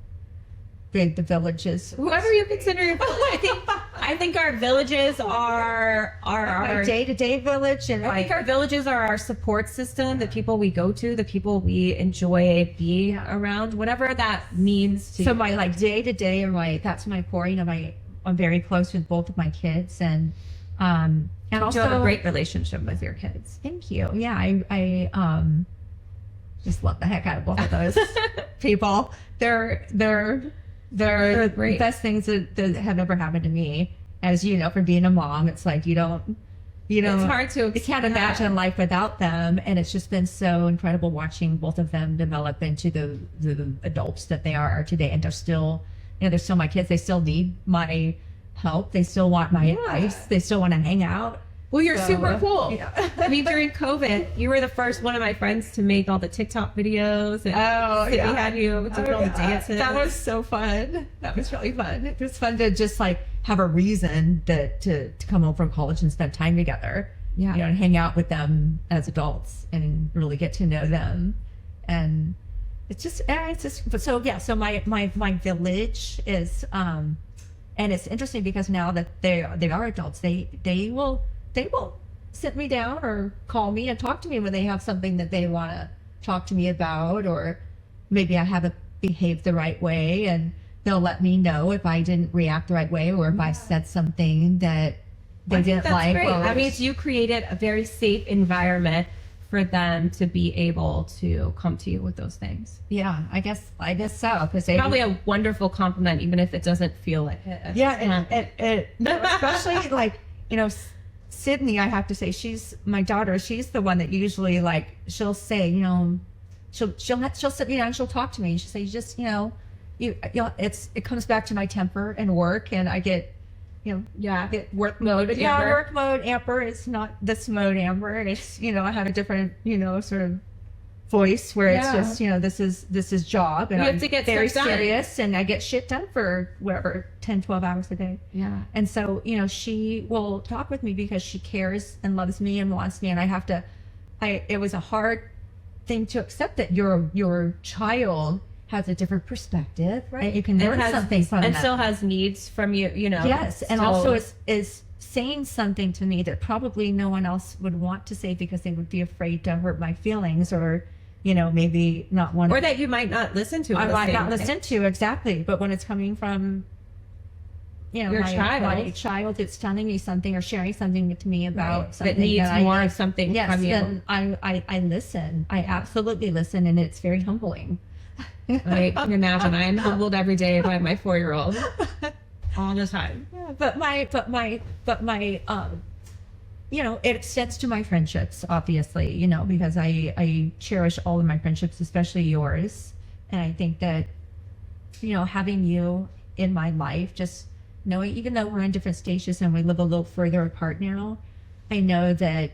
big the village is. Whoever you consider your village. I think our villages are our day-to-day village, and I think our villages are our support system, the people we go to, the people we enjoy being around, whatever that means to so you. my day-to-day and that's my core. I'm very close with both of my kids, and also you have a great relationship with your kids. Thank you. Yeah, I just love the heck out of both of those people. They're the great. best things that have ever happened to me. As you know, from being a mom, it's like you it's hard to. You can't imagine life without them, and it's just been so incredible watching both of them develop into the adults that they are today. And they're still, they're still my kids. They still need my help. They still want my advice. They still want to hang out. Well, you're So, super cool. yeah. I mean, during COVID, you were the first one of my friends to make all the TikTok videos. And Sydney had you doing all the dances. That was so fun. That was really fun. It was fun to just like have a reason to come home from college and spend time together. Yeah. You know, and hang out with them as adults and really get to know them. And it's just so yeah. So my village is and it's interesting because now that they are adults, they will sit me down or call me and talk to me when they have something that they want to talk to me about, or maybe I haven't behaved the right way, and they'll let me know if I didn't react the right way or if I said something that they didn't That's like. great. or- That means you created a very safe environment for them to be able to come to you with those things. Yeah, I guess so, because they Probably a wonderful compliment, even if it doesn't feel like it. Yeah, and especially like, you know, Sydney, I have to say, she's my daughter. She's the one that usually like she'll say, you know, she'll sit me down, she'll talk to me, and she'll say, just, you know, it comes back to my temper and work, and I get, you know, Yeah, work mode. yeah, Amber. work mode, Amber. It's not this mode, Amber. It's, you know, I have a different, you know, sort of voice where it's Yeah. just, you know, this is job, and You have I'm to get very stuff done. serious, and I get shit done for whatever 10-12 hours a day. Yeah. And so, you know, she will talk with me because she cares and loves me and wants me, and it was a hard thing to accept that your child has a different perspective, right? And you can learn something from and them. still has needs from you, you know. Yes, and still- also is saying something to me that probably no one else would want to say because they would be afraid to hurt my feelings, or, you know, maybe not want or that you might not listen to. I the might same not way. listen to, exactly. But when it's coming from, you know, Your my child that's telling me something or sharing something to me about Right. something that needs I more of something yes, from you. then I listen. I absolutely listen, and it's very humbling. I can imagine. I am humbled every day by my 4-year-old. All the time. Yeah, but my you know, it extends to my friendships, obviously, you know, because I cherish all of my friendships, especially yours. And I think that, you know, having you in my life, just knowing, even though we're in different stages and we live a little further apart now, I know that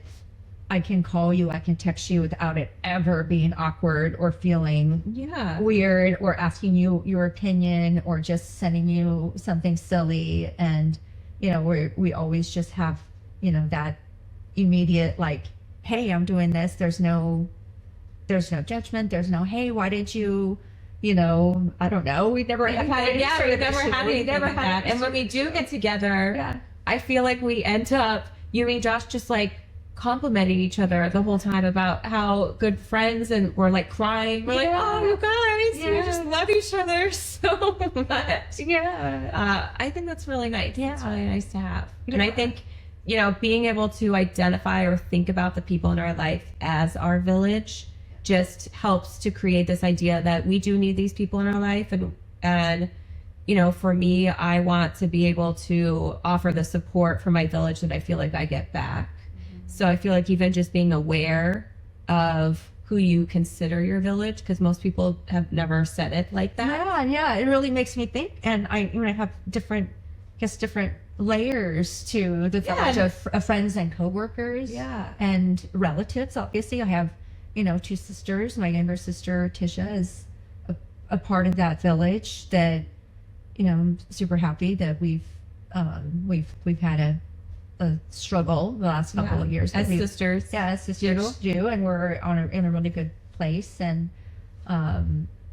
I can call you, I can text you without it ever being awkward or feeling Yeah. weird, or asking you your opinion, or just sending you something silly. And, you know, we always just have, you know, that immediate, like, hey, I'm doing this. There's no judgment. There's no, hey, why did you, you know, I don't know. We never We've had had it- any yeah, sort we've of never issue. had We anything never like had that. And when we do get together, Yeah. I feel like we end up, you and Josh, just like complimenting each other the whole time about how good friends, and we're like crying. We're like, Yeah. oh, you guys, we Yeah. just love each other so much. Yeah. I think that's really nice. Yeah. It's really nice to have. And I Yeah. think, you know, being able to identify or think about the people in our life as our village just helps to create this idea that we do need these people in our life. And you know, for me, I want to be able to offer the support for my village that I feel like I get back. So I feel like even just being aware of who you consider your village, because most people have never said it like that. Yeah, it really makes me think. And I have different layers to the village of friends and coworkers. Yeah. And relatives. Obviously, I have, you know, 2 sisters. My younger sister Tisha is a part of that village that, you know, I'm super happy that we've had a struggle the last couple of years. As We've- sisters. yeah, as sisters do, and we're in a really good place. And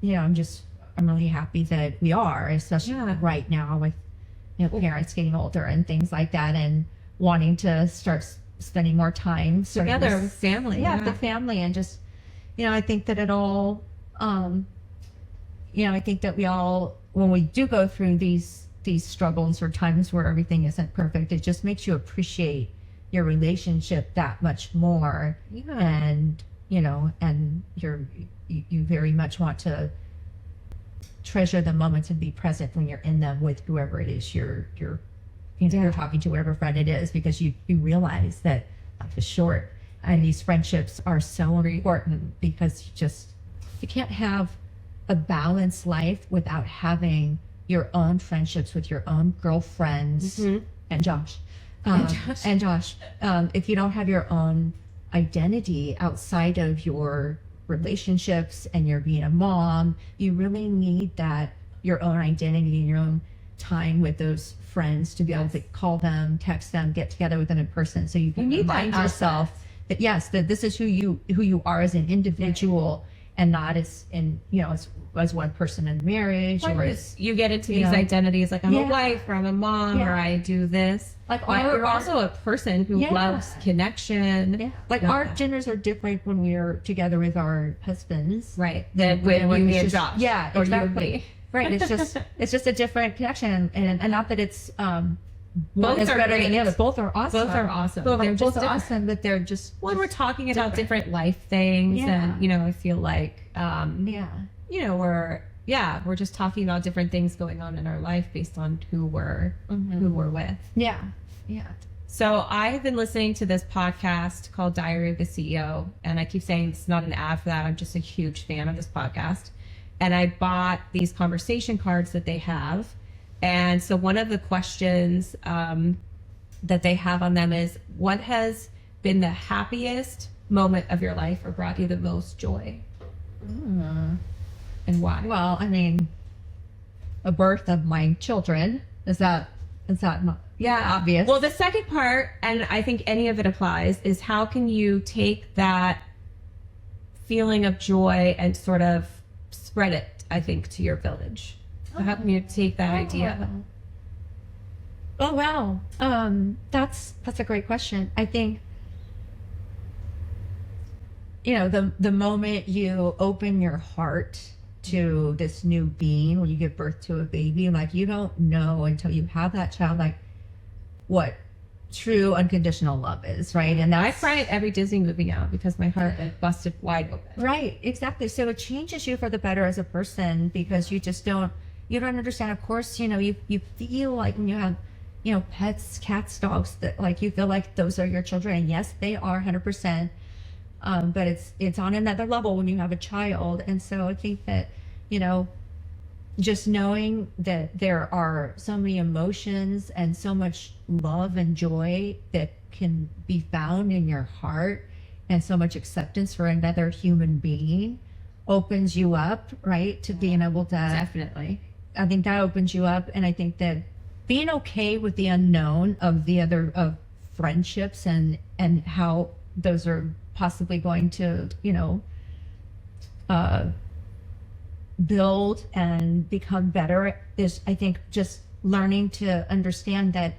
you know, I'm really happy that we are, especially Yeah. right now with, you know, parents getting older and things like that, and wanting to start spending more time starting Together this- with family. yeah, the family. And just, you know, I think that it all, you know, I think that we all, when we do go through these struggles or times where everything isn't perfect, it just makes you appreciate your relationship that much more. Yeah. And, you know, and you very much want to treasure the moments and be present when you're in them with whoever it is you're talking to, whatever friend it is, because you realize that life is short, and these friendships are so important, because you can't have a balanced life without having your own friendships with your own girlfriends Mhm. and Josh, and Josh, if you don't have your own identity outside of your relationships and you're being a mom, you really need that your own identity and your own time with those friends to be able to call them, text them, get together with them in person, so you can remind yourself that yes, that this is who you are as an individual, and not as in as one person in marriage, or as you get into these identities like I'm a Yeah. wife, or I'm a mom, or I do this. Like But our- you're also a person who Yeah. loves connection. yeah, like our genders are different when we're together with our husbands, Right. Then with when me it's and just- Josh. yeah, Or you and exactly. me. Right. It's just a different connection, and not that it's one Both is are better than great. the other. Both are awesome. Both are awesome. Both, They're both just are different. awesome, but they're just When we're talking about different life things, Yeah. and I feel like yeah. we're just talking about different things going on in our life based on who we're with. Yeah. Yeah. So I have been listening to this podcast called Diary of the CEO, and I keep saying it's not an ad for that. I'm just a huge fan of this podcast. And I bought these conversation cards that they have. And so one of the questions that they have on them is, what has been the happiest moment of your life or brought you the most joy? And why? Well, I mean, a birth of my children is that not obvious? Well, the second part, and I think any of it applies, is how can you take that feeling of joy and sort of spread it, I think, to your village? So how can you take that idea? Oh wow, that's a great question. I think the moment you open your heart to this new being, when you give birth to a baby, like you don't know until you have that child, like what true unconditional love is, right? And I that's cry at every Disney movie now because my heart is busted wide open. right, exactly. So it changes you for the better as a person, because you don't understand. Of course, you feel like when you have pets, cats, dogs, that like you feel like those are your children, and yes, they are 100%. But it's on another level when you have a child. And so I think that just knowing that there are so many emotions and so much love and joy that can be found in your heart, and so much acceptance for another human being, opens you up, right, to being able to Definitely. I think that opens you up. And I think that being okay with the unknown of of friendships and how those are possibly going to build and become better is, I think, just learning to understand that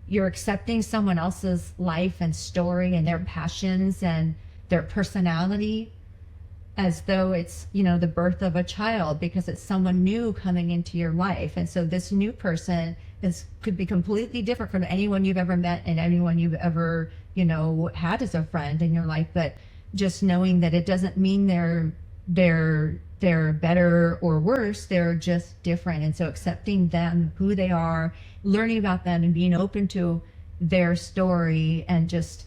you're accepting someone else's life and story and their passions and their personality as though it's the birth of a child, because it's someone new coming into your life. And so this new person could be completely different from anyone you've ever met and anyone you've ever had as a friend in your life. But just knowing that it doesn't mean they're better or worse, they're just different. And so accepting them, who they are, learning about them, and being open to their story, and just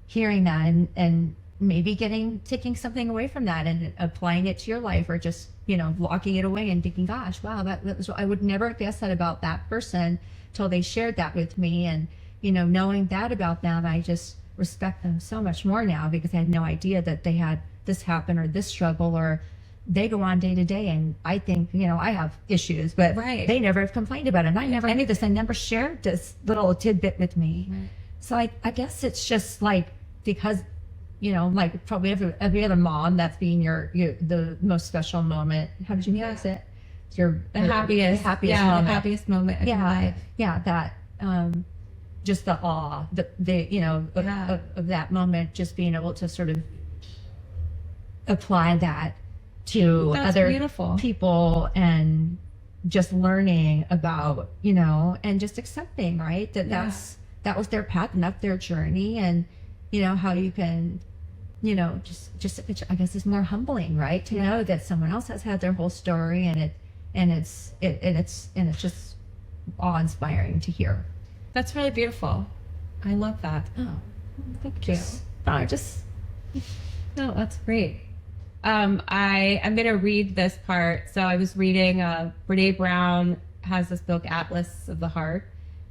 hearing that, and maybe taking something away from that and applying it to your life, or just locking it away and thinking, gosh, wow, that was, I would never have guessed that about that person till they shared that with me. And knowing that about them, I just respect them so much more now, because I had no idea that they had this happen or this struggle, or they go on day to day. And I think I have issues, but Right. they never have complained about it, and I never knew this. I never shared this little tidbit with me. Right. So I guess it's just like, because like probably every other mom, that's being your the most special moment. How did you notice it? It's your The happiest moment. the happiest moment of your life. Yeah, that just the awe, of that moment, just being able to sort of apply that to That's other beautiful. people, and just learning about and just accepting, right, that was their path and that's their journey. And how you can just I guess it's more humbling, right, to know that someone else has had their whole story, and it's just awe-inspiring to hear. That's really beautiful. I love that. Oh, thank you. No, No, that's great. I'm going to read this part. So I was reading, Brene Brown has this book, Atlas of the Heart.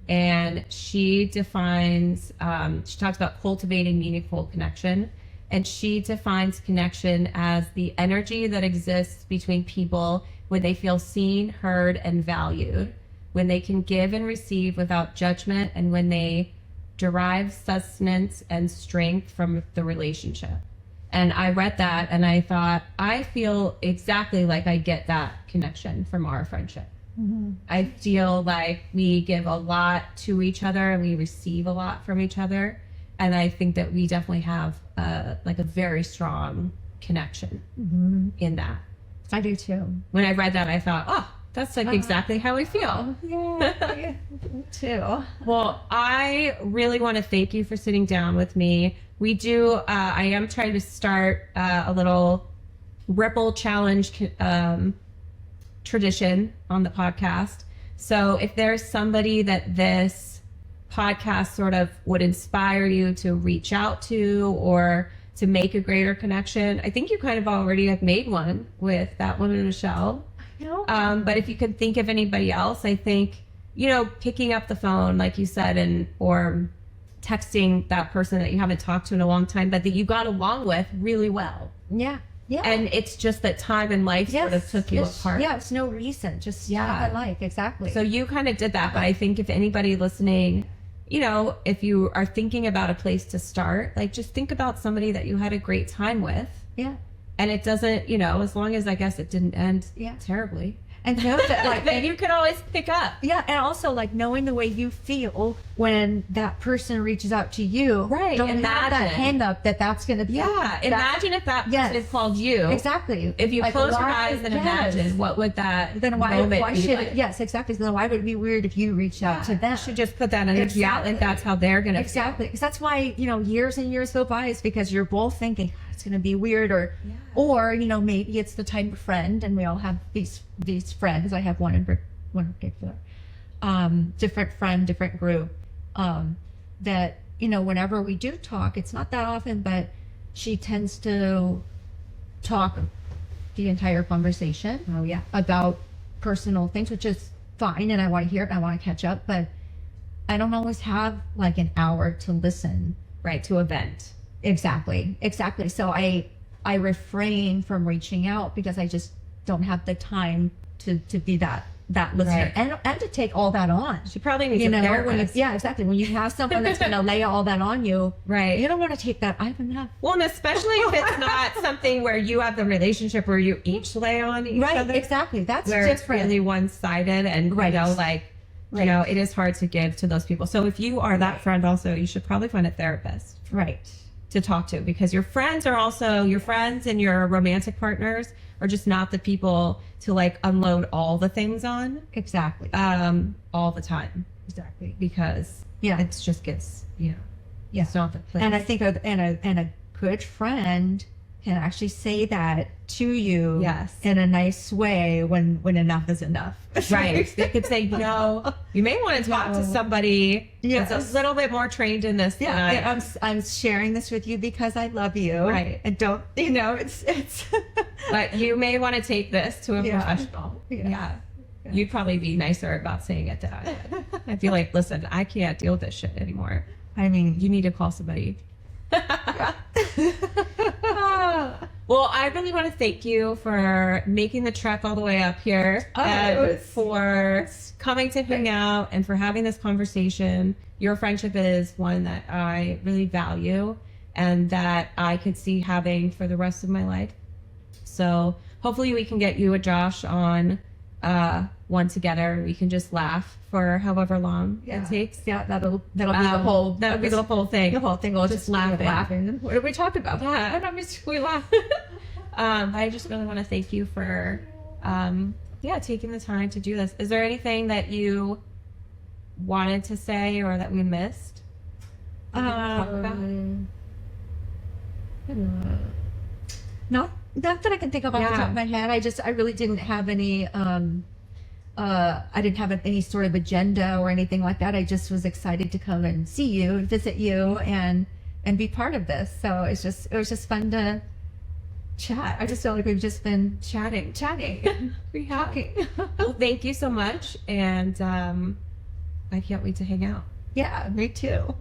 and she defines, she talks about cultivating meaningful connection. And she defines connection as the energy that exists between people when they feel seen, heard, and valued, when they can give and receive without judgment, and when they derive sustenance and strength from the relationship. And I read that and I thought, I feel exactly like I get that connection from our friendship. I feel like we give a lot to each other and we receive a lot from each other. And I think that we definitely have like a very strong connection in that. I do too. When I read that, I thought, oh, that's like exactly how I feel. Yeah, me too. Well, I really want to thank you for sitting down with me. We do, I am trying to start a little Ripple Challenge tradition on the podcast. So if there's somebody that this podcast sort of would inspire you to reach out to or to make a greater connection, I think you kind of already have made one with that woman, Michelle. But if you could think of anybody else, I think, you know, picking up the phone, like you said, and or texting that person that you haven't talked to in a long time, but that you got along with really well. Yeah. Yeah. And it's just that time and life sort of took you apart. Yeah, it's no reason. Just Yeah. life. Exactly. So you kind of did that. But I think if anybody listening, you know, if you are thinking about a place to start, like just think about somebody that you had a great time with. yeah. And it doesn't, you know, as long as I guess it didn't end Yeah. terribly. And know that like Then you could always pick up. yeah, and also like knowing the way you feel when that person reaches out to you. Right, Don't have that imagine. hang up that's gonna be Yeah. Imagine if that person Yes. had called you. exactly. If you Like, close your why- eyes and yes. imagine, what would that Then why moment be should like? yes, exactly. So then why would it be weird if you reached out to them? You should just put that energy out, like Exactly. that's how they're gonna Exactly, because that's why, you know, years and years go by is because you're both thinking, "God, it's going to be weird," or you know, maybe it's the type of friend, and we all have these friends. I have one in particular, different friend, different group, that, you know, whenever we do talk, it's not that often, but she tends to talk the entire conversation. Oh yeah. About personal things, which is fine, and I want to hear it, and I want to catch up, but I don't always have like an hour to listen. Right, to a vent. Exactly. So I refrain from reaching out because I just don't have the time to be that listener, Right. and to take all that on. She probably needs You a know, therapist. yeah, exactly. When you have someone that's going to lay all that on you, Right. you don't want to take that. I have enough. Well, and especially if it's not something where you have the relationship where you each lay on each Right. other. Exactly. That's Where it's different. really one-sided and, Right. you know, like, Right. you know, it is hard to give to those people. So if you are that friend also, you should probably find a therapist Right. to talk to, because your friends are also, your friends and your romantic partners are just not the people to like unload all the things on Exactly. all the time, Exactly. because Yeah. it just gets, you know, Yeah. it's not the place. And I think a good friend can actually say that to you, Yes. in a nice way when enough is enough. Right. They could say, you know, you may want to talk to somebody Yes. that's a little bit more trained in this than Yeah, I am. I'm sharing this with you because I love you. Right. And don't, you know, it's But you may want to take this to a Yeah. professional. Yeah. You'd probably be nicer about saying it to us. I'd be like, listen, I can't deal with this shit anymore. I mean, You need to call somebody. Well, I really want to thank you for making the trek all the way up here, and it was- for coming to hang out, and for having this conversation. Your friendship is one that I really value and that I could see having for the rest of my life. So hopefully we can get you and Josh on one together. We can just laugh for however long it takes. yeah, that'll be the whole That would be the whole thing. the whole thing. We'll Just just laugh laughing. laughing. What are we talking about? Yeah. I don't know, we laugh. I just really want to thank you for, taking the time to do this. Is there anything that you wanted to say or that we missed? Not that I can think of off the Yeah. top of my head. I really didn't have any I didn't have any sort of agenda or anything like that. I just was excited to come and see you and visit you and be part of this. So it was just fun to chat. I just feel like we've just been chatting. We have. Well, thank you so much. And I can't wait to hang out. Yeah, me too.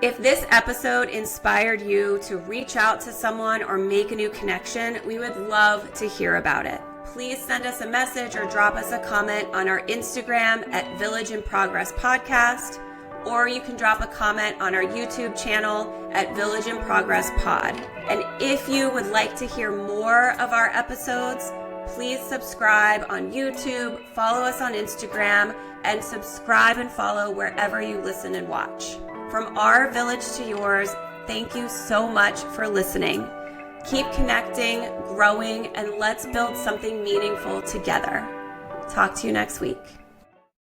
If this episode inspired you to reach out to someone or make a new connection, we would love to hear about it. Please send us a message or drop us a comment on our Instagram at Village in Progress Podcast, or you can drop a comment on our YouTube channel at Village in Progress Pod. And if you would like to hear more of our episodes, please subscribe on YouTube, follow us on Instagram, and subscribe and follow wherever you listen and watch. From our village to yours, thank you so much for listening. Keep connecting, growing, and let's build something meaningful together. Talk to you next week.